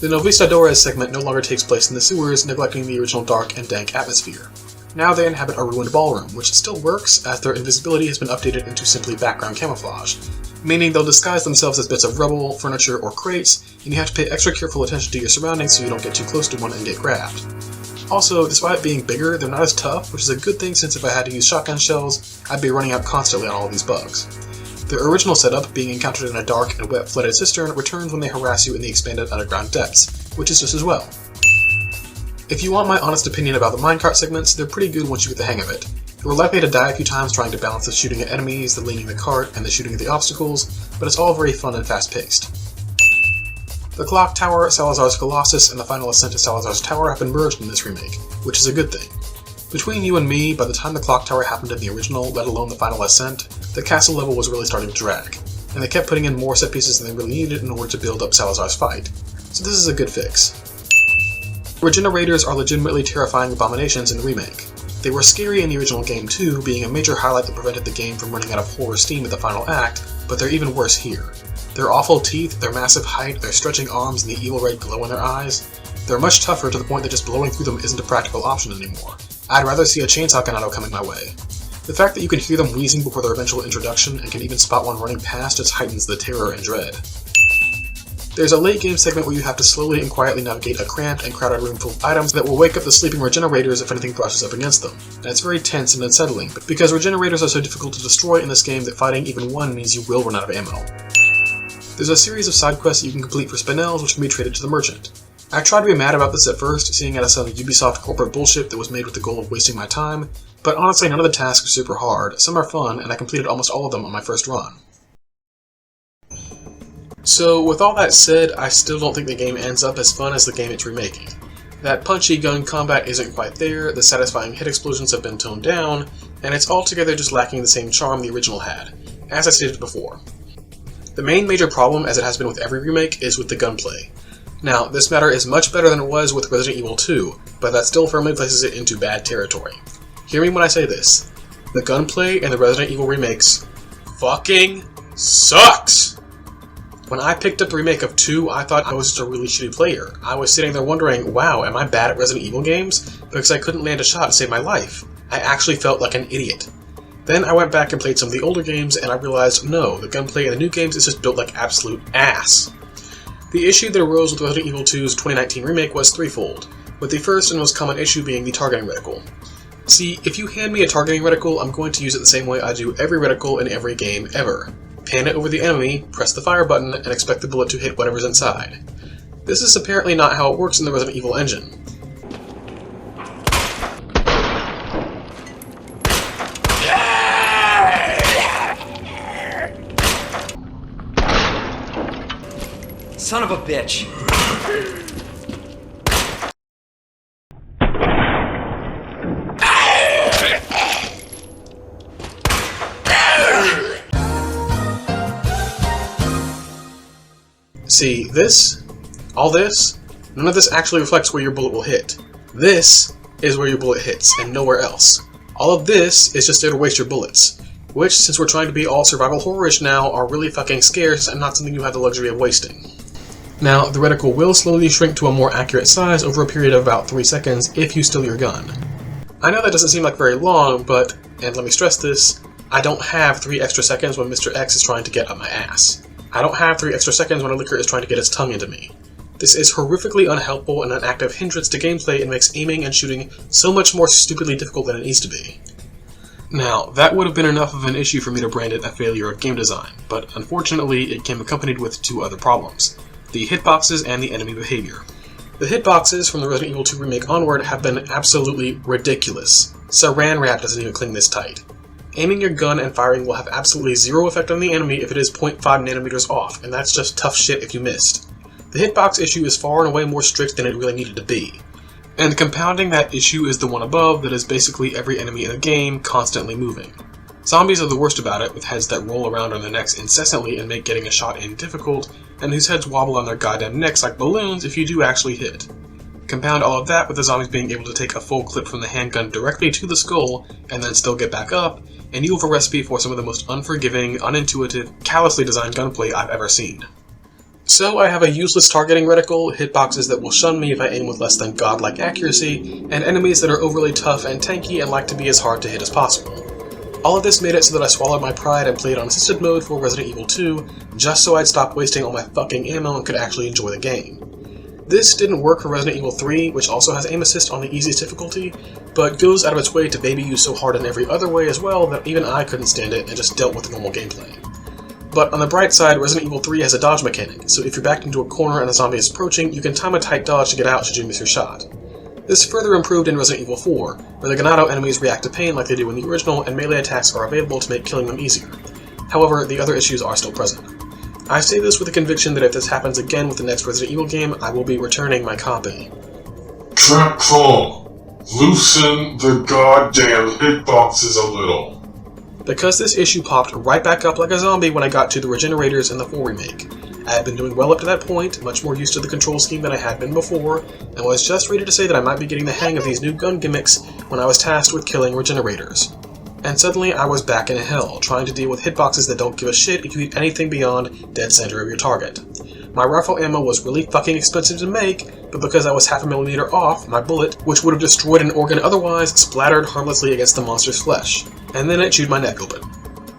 The Novistadores segment no longer takes place in the sewers, neglecting the original dark and dank atmosphere. Now they inhabit a ruined ballroom, which still works as their invisibility has been updated into simply background camouflage, meaning they'll disguise themselves as bits of rubble, furniture, or crates, and you have to pay extra careful attention to your surroundings so you don't get too close to one and get grabbed. Also, despite being bigger, they're not as tough, which is a good thing since if I had to use shotgun shells, I'd be running out constantly on all these bugs. Their original setup, being encountered in a dark and wet flooded cistern, returns when they harass you in the expanded underground depths, which is just as well. If you want my honest opinion about the minecart segments, they're pretty good once you get the hang of it. You're likely to die a few times trying to balance the shooting at enemies, the leaning the cart, and the shooting at the obstacles, but it's all very fun and fast-paced. The Clock Tower, Salazar's Colossus, and the final ascent to Salazar's Tower have been merged in this remake, which is a good thing. Between you and me, by the time the Clock Tower happened in the original, let alone the final ascent, the castle level was really starting to drag, and they kept putting in more set pieces than they really needed in order to build up Salazar's fight, so this is a good fix. Regenerators are legitimately terrifying abominations in the remake. They were scary in the original game too, being a major highlight that prevented the game from running out of horror steam at the final act, but they're even worse here. Their awful teeth, their massive height, their stretching arms, and the evil red glow in their eyes, they're much tougher to the point that just blowing through them isn't a practical option anymore. I'd rather see a chainsaw ganado coming my way. The fact that you can hear them wheezing before their eventual introduction and can even spot one running past just heightens the terror and dread. There's a late game segment where you have to slowly and quietly navigate a cramped and crowded room full of items that will wake up the sleeping regenerators if anything brushes up against them, and it's very tense and unsettling, because regenerators are so difficult to destroy in this game that fighting even one means you will run out of ammo. There's a series of side quests that you can complete for spinels which can be traded to the merchant. I tried to be mad about this at first, seeing it as some Ubisoft corporate bullshit that was made with the goal of wasting my time, but honestly none of the tasks are super hard, some are fun, and I completed almost all of them on my first run. So, with all that said, I still don't think the game ends up as fun as the game it's remaking. That punchy gun combat isn't quite there, the satisfying hit explosions have been toned down, and it's altogether just lacking the same charm the original had, as I stated before. The main major problem, as it has been with every remake, is with the gunplay. Now, this matter is much better than it was with Resident Evil 2, but that still firmly places it into bad territory. Hear me when I say this. The gunplay in the Resident Evil remakes fucking sucks! When I picked up the remake of 2, I thought I was just a really shitty player. I was sitting there wondering, wow, am I bad at Resident Evil games? Because I couldn't land a shot to save my life. I actually felt like an idiot. Then I went back and played some of the older games, and I realized, no, the gunplay in the new games is just built like absolute ass. The issue that arose with Resident Evil 2's 2019 remake was threefold, with the first and most common issue being the targeting reticle. See, if you hand me a targeting reticle, I'm going to use it the same way I do every reticle in every game ever. Pan it over the enemy, press the fire button, and expect the bullet to hit whatever's inside. This is apparently not how it works in the Resident Evil engine. Son of a bitch! See, all this, none of this actually reflects where your bullet will hit. This is where your bullet hits, and nowhere else. All of this is just there to waste your bullets, which, since we're trying to be all survival horror-ish now, are really fucking scarce and not something you have the luxury of wasting. Now, the reticle will slowly shrink to a more accurate size over a period of about 3 seconds if you still your gun. I know that doesn't seem like very long, but, and let me stress this, I don't have 3 extra seconds when Mr. X is trying to get up my ass. I don't have 3 extra seconds when a licker is trying to get its tongue into me. This is horrifically unhelpful and an active hindrance to gameplay and makes aiming and shooting so much more stupidly difficult than it needs to be. Now, that would have been enough of an issue for me to brand it a failure of game design, but unfortunately it came accompanied with 2 other problems: the hitboxes and the enemy behavior. The hitboxes from the Resident Evil 2 remake onward have been absolutely ridiculous. Saran wrap doesn't even cling this tight. Aiming your gun and firing will have absolutely zero effect on the enemy if it is 0.5 nanometers off, and that's just tough shit if you missed. The hitbox issue is far and away more strict than it really needed to be. And compounding that issue is the one above that is basically every enemy in the game constantly moving. Zombies are the worst about it, with heads that roll around on their necks incessantly and make getting a shot in difficult, and whose heads wobble on their goddamn necks like balloons if you do actually hit. Compound all of that with the zombies being able to take a full clip from the handgun directly to the skull and then still get back up, and you have a recipe for some of the most unforgiving, unintuitive, callously designed gunplay I've ever seen. So I have a useless targeting reticle, hitboxes that will shun me if I aim with less than godlike accuracy, and enemies that are overly tough and tanky and like to be as hard to hit as possible. All of this made it so that I swallowed my pride and played on assisted mode for Resident Evil 2, just so I'd stop wasting all my fucking ammo and could actually enjoy the game. This didn't work for Resident Evil 3, which also has aim assist on the easiest difficulty, but goes out of its way to baby you so hard in every other way as well that even I couldn't stand it and just dealt with the normal gameplay. But on the bright side, Resident Evil 3 has a dodge mechanic, so if you're backed into a corner and a zombie is approaching, you can time a tight dodge to get out should you miss your shot. This further improved in Resident Evil 4, where the Ganado enemies react to pain like they do in the original, and melee attacks are available to make killing them easier. However, the other issues are still present. I say this with the conviction that if this happens again with the next Resident Evil game, I will be returning my copy. Capcom, loosen the goddamn hitboxes a little. Because this issue popped right back up like a zombie when I got to the regenerators in the 4 remake. I had been doing well up to that point, much more used to the control scheme than I had been before, and was just ready to say that I might be getting the hang of these new gun gimmicks when I was tasked with killing regenerators. And suddenly I was back in hell, trying to deal with hitboxes that don't give a shit if you hit anything beyond dead center of your target. My rifle ammo was really fucking expensive to make, but because I was half a millimeter off, my bullet, which would have destroyed an organ otherwise, splattered harmlessly against the monster's flesh, and then it chewed my neck open.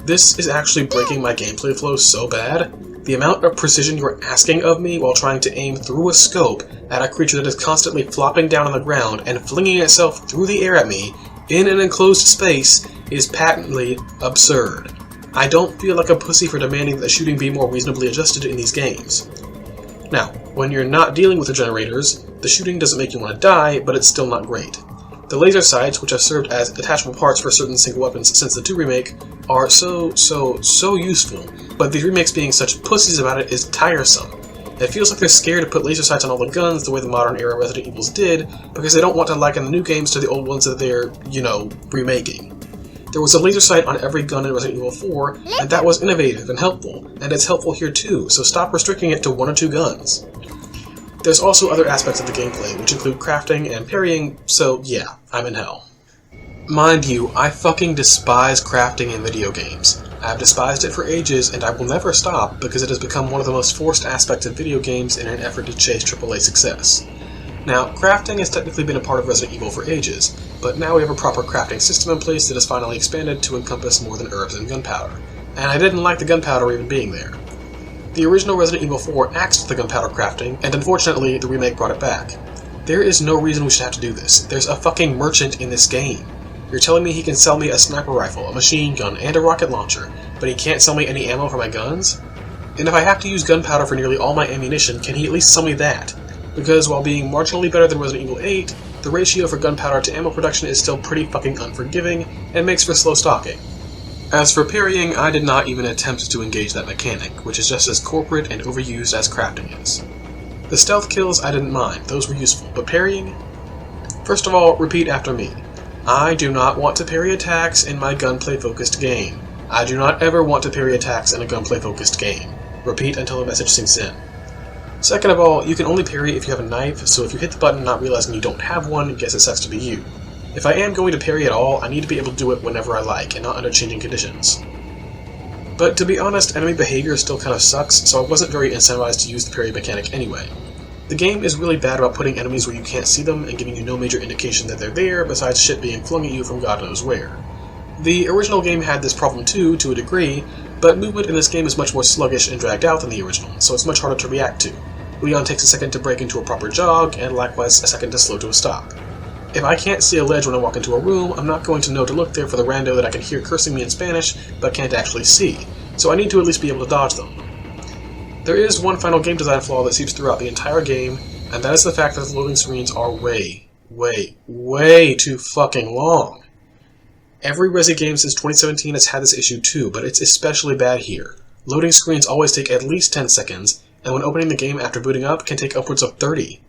This is actually breaking my gameplay flow so bad. The amount of precision you're asking of me while trying to aim through a scope at a creature that is constantly flopping down on the ground and flinging itself through the air at me in an enclosed space is patently absurd. I don't feel like a pussy for demanding that the shooting be more reasonably adjusted in these games. Now, when you're not dealing with the generators, the shooting doesn't make you want to die, but it's still not great. The laser sights, which have served as detachable parts for certain single weapons since the 2 remake, are so useful, but these remakes being such pussies about it is tiresome. It feels like they're scared to put laser sights on all the guns the way the modern era Resident Evils did, because they don't want to liken the new games to the old ones that they're, remaking. There was a laser sight on every gun in Resident Evil 4, and that was innovative and helpful, and it's helpful here too, so stop restricting it to 1 or 2 guns. There's also other aspects of the gameplay, which include crafting and parrying, so yeah, I'm in hell. Mind you, I fucking despise crafting in video games. I've despised it for ages, and I will never stop because it has become one of the most forced aspects of video games in an effort to chase AAA success. Now, crafting has technically been a part of Resident Evil for ages, but now we have a proper crafting system in place that has finally expanded to encompass more than herbs and gunpowder, and I didn't like the gunpowder even being there. The original Resident Evil 4 axed the gunpowder crafting, and unfortunately, the remake brought it back. There is no reason we should have to do this. There's a fucking merchant in this game. You're telling me he can sell me a sniper rifle, a machine gun, and a rocket launcher, but he can't sell me any ammo for my guns? And if I have to use gunpowder for nearly all my ammunition, can he at least sell me that? Because while being marginally better than Resident Evil 8, the ratio for gunpowder to ammo production is still pretty fucking unforgiving, and makes for slow stocking. As for parrying, I did not even attempt to engage that mechanic, which is just as corporate and overused as crafting is. The stealth kills I didn't mind, those were useful, but parrying? First of all, repeat after me. I do not want to parry attacks in my gunplay-focused game. I do not ever want to parry attacks in a gunplay-focused game. Repeat until the message sinks in. Second of all, you can only parry if you have a knife, so if you hit the button not realizing you don't have one, guess it sucks to be you. If I am going to parry at all, I need to be able to do it whenever I like, and not under changing conditions. But to be honest, enemy behavior still kind of sucks, so I wasn't very incentivized to use the parry mechanic anyway. The game is really bad about putting enemies where you can't see them and giving you no major indication that they're there besides shit being flung at you from God knows where. The original game had this problem too, to a degree, but movement in this game is much more sluggish and dragged out than the original, so it's much harder to react to. Leon takes a second to break into a proper jog, and likewise a second to slow to a stop. If I can't see a ledge when I walk into a room, I'm not going to know to look there for the rando that I can hear cursing me in Spanish, but can't actually see, so I need to at least be able to dodge them. There is one final game design flaw that seeps throughout the entire game, and that is the fact that the loading screens are way too fucking long. Every Resi game since 2017 has had this issue too, but it's especially bad here. Loading screens always take at least 10 seconds, and when opening the game after booting up can take upwards of 30.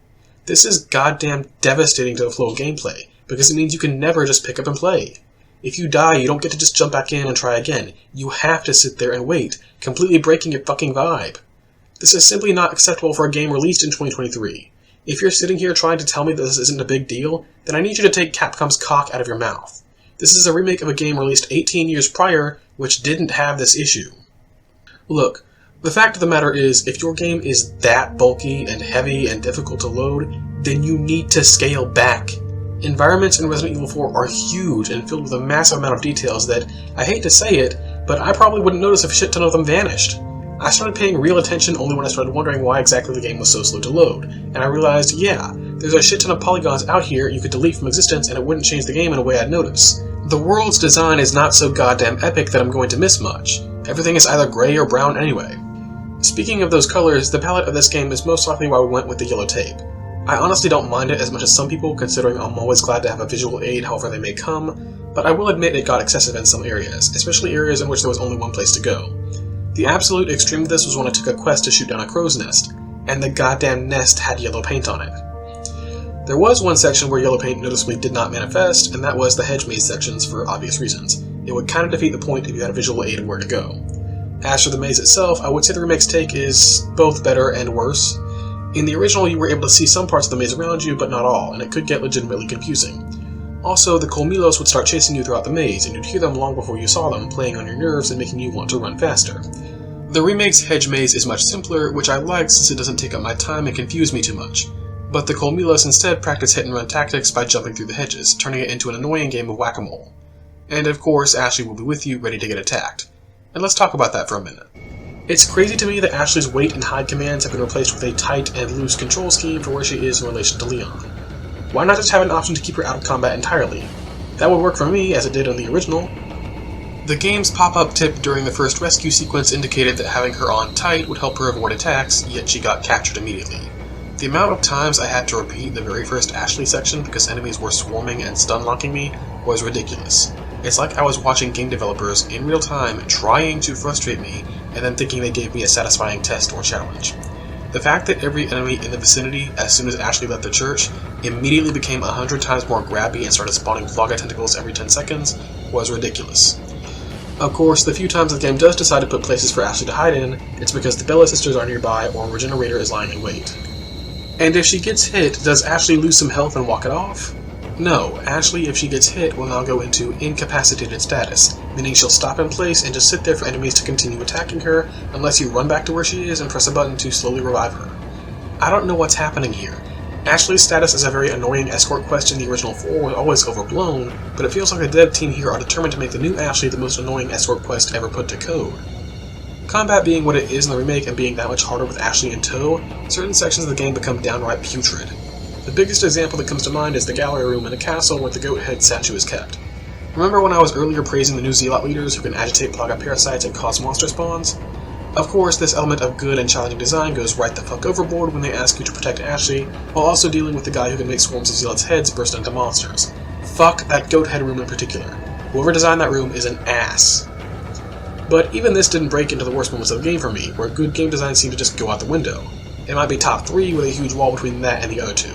This is goddamn devastating to the flow of gameplay, because it means you can never just pick up and play. If you die, you don't get to just jump back in and try again. You have to sit there and wait, completely breaking your fucking vibe. This is simply not acceptable for a game released in 2023. If you're sitting here trying to tell me that this isn't a big deal, then I need you to take Capcom's cock out of your mouth. This is a remake of a game released 18 years prior, which didn't have this issue. Look, the fact of the matter is, if your game is that bulky and heavy and difficult to load, then you need to scale back. Environments in Resident Evil 4 are huge and filled with a massive amount of details that, I hate to say it, but I probably wouldn't notice if a shit ton of them vanished. I started paying real attention only when I started wondering why exactly the game was so slow to load, and I realized, yeah, there's a shit ton of polygons out here you could delete from existence and it wouldn't change the game in a way I'd notice. The world's design is not so goddamn epic that I'm going to miss much. Everything is either gray or brown anyway. Speaking of those colors, the palette of this game is most likely why we went with the yellow tape. I honestly don't mind it as much as some people, considering I'm always glad to have a visual aid however they may come, but I will admit it got excessive in some areas, especially areas in which there was only one place to go. The absolute extreme of this was when I took a quest to shoot down a crow's nest, and the goddamn nest had yellow paint on it. There was one section where yellow paint noticeably did not manifest, and that was the hedge maze sections for obvious reasons. It would kind of defeat the point if you had a visual aid of where to go. As for the maze itself, I would say the remake's take is both better and worse. In the original, you were able to see some parts of the maze around you, but not all, and it could get legitimately confusing. Also, the Colmilos would start chasing you throughout the maze, and you'd hear them long before you saw them, playing on your nerves and making you want to run faster. The remake's hedge maze is much simpler, which I like since it doesn't take up my time and confuse me too much. But the Colmilos instead practice hit-and-run tactics by jumping through the hedges, turning it into an annoying game of whack-a-mole. And of course, Ashley will be with you, ready to get attacked. And let's talk about that for a minute. It's crazy to me that Ashley's wait and hide commands have been replaced with a tight and loose control scheme for where she is in relation to Leon. Why not just have an option to keep her out of combat entirely? That would work for me, as it did on the original. The game's pop-up tip during the first rescue sequence indicated that having her on tight would help her avoid attacks, yet she got captured immediately. The amount of times I had to repeat the very first Ashley section because enemies were swarming and stun-locking me was ridiculous. It's like I was watching game developers in real time trying to frustrate me and then thinking they gave me a satisfying test or challenge. The fact that every enemy in the vicinity, as soon as Ashley left the church, immediately became 100 times more grabby and started spawning Flogga tentacles every 10 seconds was ridiculous. Of course, the few times the game does decide to put places for Ashley to hide in, it's because the Bella sisters are nearby or a regenerator is lying in wait. And if she gets hit, does Ashley lose some health and walk it off? No, Ashley, if she gets hit, will now go into incapacitated status, meaning she'll stop in place and just sit there for enemies to continue attacking her unless you run back to where she is and press a button to slowly revive her. I don't know what's happening here. Ashley's status as a very annoying escort quest in the original 4 was always overblown, but it feels like the dev team here are determined to make the new Ashley the most annoying escort quest ever put to code. Combat being what it is in the remake and being that much harder with Ashley in tow, certain sections of the game become downright putrid. The biggest example that comes to mind is the gallery room in the castle where the goat head statue is kept. Remember when I was earlier praising the new Zealot leaders who can agitate Plaga parasites and cause monster spawns? Of course, this element of good and challenging design goes right the fuck overboard when they ask you to protect Ashley, while also dealing with the guy who can make swarms of Zealots' heads burst into monsters. Fuck that goat head room in particular. Whoever designed that room is an ass. But even this didn't break into the worst moments of the game for me, where good game design seemed to just go out the window. It might be top 3 with a huge wall between that and the other two.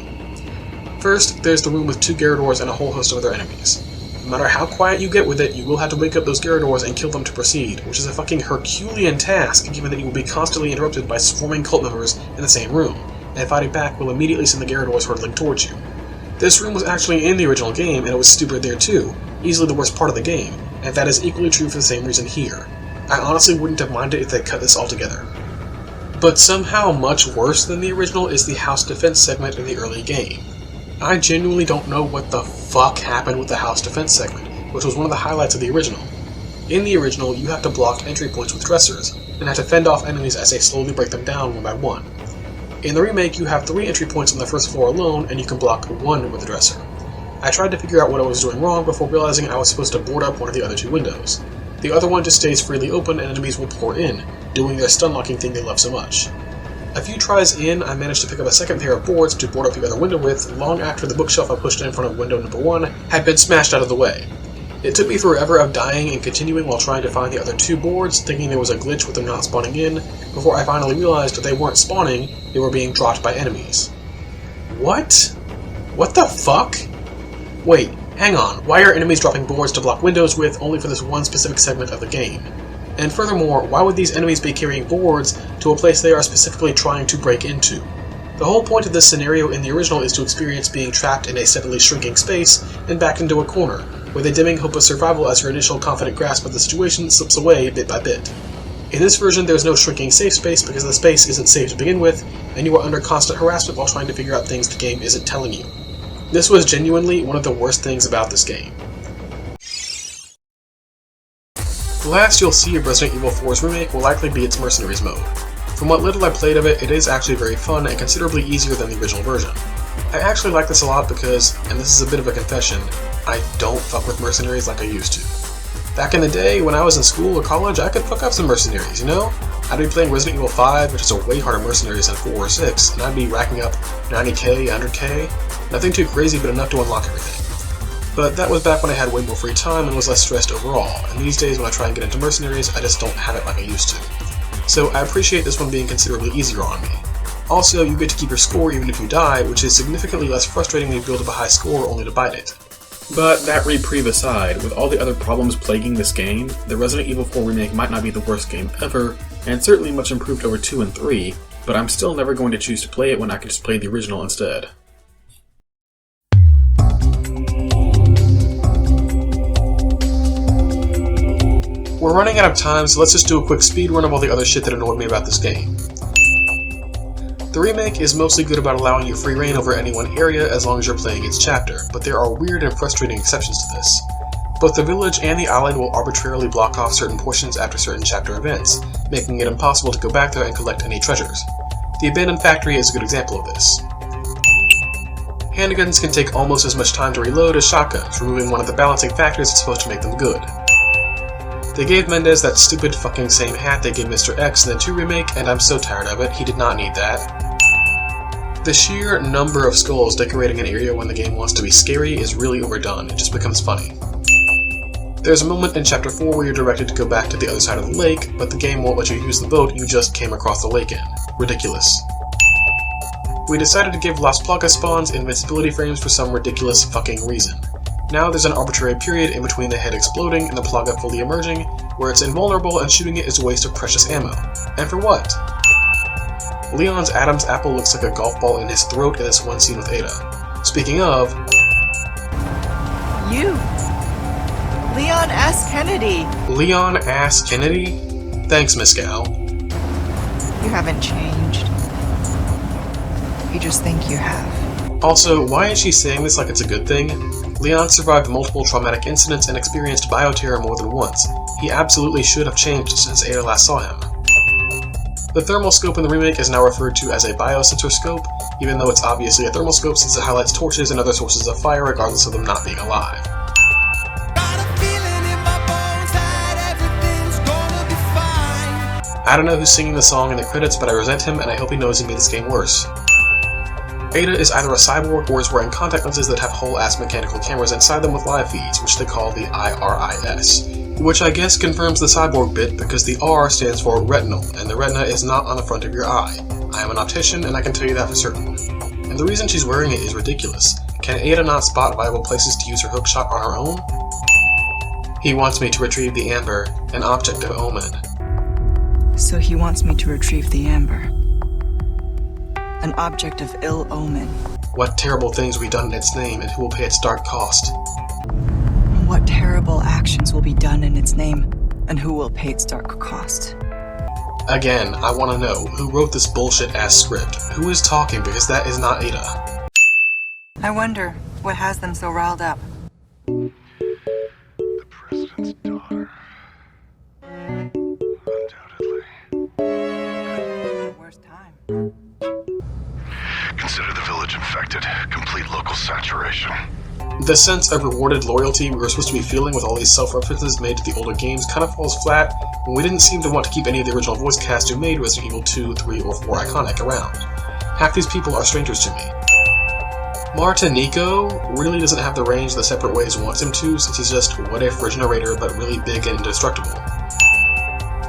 First, there's the room with 2 Gyarados and a whole host of other enemies. No matter how quiet you get with it, you will have to wake up those Gyarados and kill them to proceed, which is a fucking Herculean task given that you will be constantly interrupted by swarming cult members in the same room, and fighting back will immediately send the Gyarados hurtling towards you. This room was actually in the original game, and it was stupid there too, easily the worst part of the game, and that is equally true for the same reason here. I honestly wouldn't have minded if they cut this altogether. But somehow much worse than the original is the house defense segment in the early game. I genuinely don't know what the fuck happened with the house defense segment, which was one of the highlights of the original. In the original, you have to block entry points with dressers, and have to fend off enemies as they slowly break them down one by one. In the remake, you have 3 entry points on the first floor alone, and you can block 1 with a dresser. I tried to figure out what I was doing wrong before realizing I was supposed to board up one of the other 2 windows. The other one just stays freely open and enemies will pour in, doing their stun locking thing they love so much. A few tries in, I managed to pick up a second pair of boards to board up the other window with, long after the bookshelf I pushed in front of window number 1 had been smashed out of the way. It took me forever of dying and continuing while trying to find the other 2 boards, thinking there was a glitch with them not spawning in, before I finally realized that they weren't spawning, they were being dropped by enemies. What? What the fuck? Wait, hang on, why are enemies dropping boards to block windows with only for this one specific segment of the game? And furthermore, why would these enemies be carrying boards to a place they are specifically trying to break into? The whole point of this scenario in the original is to experience being trapped in a steadily shrinking space and backed into a corner, where the dimming hope of survival as your initial confident grasp of the situation slips away bit by bit. In this version, there is no shrinking safe space because the space isn't safe to begin with, and you are under constant harassment while trying to figure out things the game isn't telling you. This was genuinely one of the worst things about this game. The last you'll see of Resident Evil 4's remake will likely be its Mercenaries mode. From what little I played of it, it is actually very fun and considerably easier than the original version. I actually like this a lot because, and this is a bit of a confession, I don't fuck with Mercenaries like I used to. Back in the day, when I was in school or college, I could fuck up some Mercenaries, you know? I'd be playing Resident Evil 5, which is a way harder Mercenaries than 4 or 6, and I'd be racking up 90k, 100k, nothing too crazy but enough to unlock everything. But that was back when I had way more free time and was less stressed overall, and these days when I try and get into Mercenaries, I just don't have it like I used to. So I appreciate this one being considerably easier on me. Also, you get to keep your score even if you die, which is significantly less frustrating than you build up a high score only to bite it. But that reprieve aside, with all the other problems plaguing this game, the Resident Evil 4 remake might not be the worst game ever, and certainly much improved over 2 and 3, but I'm still never going to choose to play it when I could just play the original instead. We're running out of time, so let's just do a quick speed run of all the other shit that annoyed me about this game. The remake is mostly good about allowing you free reign over any one area as long as you're playing its chapter, but there are weird and frustrating exceptions to this. Both the village and the island will arbitrarily block off certain portions after certain chapter events, making it impossible to go back there and collect any treasures. The abandoned factory is a good example of this. Handguns can take almost as much time to reload as shotguns, removing one of the balancing factors that's supposed to make them good. They gave Mendez that stupid fucking same hat they gave Mr. X in the 2 remake, and I'm so tired of it, he did not need that. The sheer number of skulls decorating an area when the game wants to be scary is really overdone, it just becomes funny. There's a moment in Chapter 4 where you're directed to go back to the other side of the lake, but the game won't let you use the boat you just came across the lake in. Ridiculous. We decided to give Las Plagas spawns invincibility frames for some ridiculous fucking reason. Now there's an arbitrary period in between the head exploding and the Plaga fully emerging, where it's invulnerable and shooting it is a waste of precious ammo. And for what? Leon's Adam's apple looks like a golf ball in his throat in this one scene with Ada. Speaking of... You! Leon S. Kennedy! Leon Ass Kennedy? Thanks, Miss Gal. You haven't changed. You just think you have. Also, why is she saying this like it's a good thing? Leon survived multiple traumatic incidents and experienced bioterror more than once. He absolutely should have changed since Ada last saw him. The thermal scope in the remake is now referred to as a biosensor scope, even though it's obviously a thermal scope since it highlights torches and other sources of fire regardless of them not being alive. I don't know who's singing the song in the credits, but I resent him and I hope he knows he made this game worse. Ada is either a cyborg or is wearing contact lenses that have whole-ass mechanical cameras inside them with live feeds, which they call the IRIS, which I guess confirms the cyborg bit because the R stands for retinal, and the retina is not on the front of your eye. I am an optician and I can tell you that for certain. And the reason she's wearing it is ridiculous. Can Ada not spot viable places to use her hookshot on her own? He wants me to retrieve the amber, an object of omen. So he wants me to retrieve the amber. An object of ill omen. What terrible things will be done in its name, and who will pay its dark cost? What terrible actions will be done in its name, and who will pay its dark cost? Again, I want to know, who wrote this bullshit-ass script? Who is talking, because that is not Ada. I wonder, what has them so riled up? The president's daughter. Undoubtedly. Worst time. Consider the village infected. Complete local saturation. The sense of rewarded loyalty we were supposed to be feeling with all these self-references made to the older games kind of falls flat, and we didn't seem to want to keep any of the original voice cast who made Resident Evil 2, 3, or 4 iconic around. Half these people are strangers to me. Marta Nico really doesn't have the range that Separate Ways wants him to, since he's just what-if regenerator but really big and indestructible.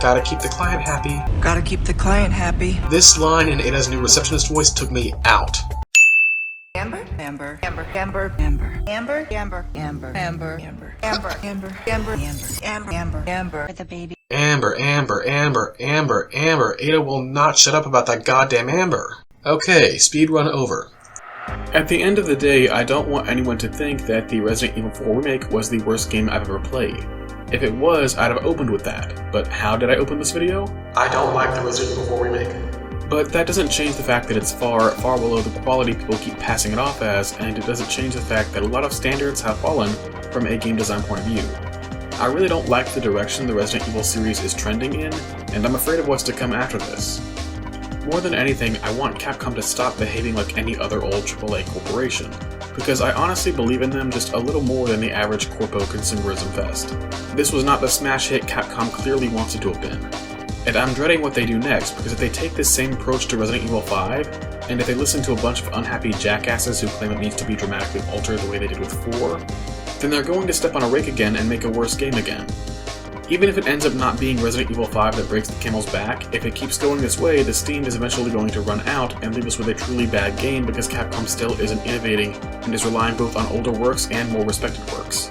Gotta keep the client happy. Gotta keep the client happy. This line in Ada's new receptionist voice took me out. Amber, Amber, Amber, Amber, Amber, Amber, Amber, Amber, Amber, Amber, Amber, Amber, Amber, Amber, Amber, the baby. Amber, Amber, Amber, Amber, Amber. Ada will not shut up about that goddamn Amber. Okay, speedrun over. At the end of the day, I don't want anyone to think that the Resident Evil 4 remake was the worst game I've ever played. If it was, I'd have opened with that. But how did I open this video? I don't like the Resident Evil 4 remake. But that doesn't change the fact that it's far, far below the quality people keep passing it off as, and it doesn't change the fact that a lot of standards have fallen from a game design point of view. I really don't like the direction the Resident Evil series is trending in, and I'm afraid of what's to come after this. More than anything, I want Capcom to stop behaving like any other old AAA corporation, because I honestly believe in them just a little more than the average corpo consumerism fest. This was not the smash hit Capcom clearly wants it to have been. And I'm dreading what they do next, because if they take this same approach to Resident Evil 5, and if they listen to a bunch of unhappy jackasses who claim it needs to be dramatically altered the way they did with 4, then they're going to step on a rake again and make a worse game again. Even if it ends up not being Resident Evil 5 that breaks the camel's back, if it keeps going this way, the steam is eventually going to run out and leave us with a truly bad game because Capcom still isn't innovating and is relying both on older works and more respected works.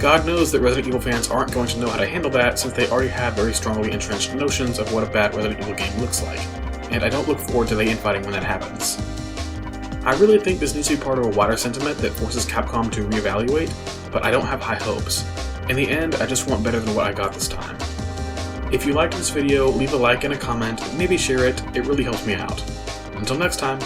God knows that Resident Evil fans aren't going to know how to handle that since they already have very strongly entrenched notions of what a bad Resident Evil game looks like, and I don't look forward to the infighting when that happens. I really think this needs to be part of a wider sentiment that forces Capcom to reevaluate, but I don't have high hopes. In the end, I just want better than what I got this time. If you liked this video, leave a like and a comment, maybe share it really helps me out. Until next time.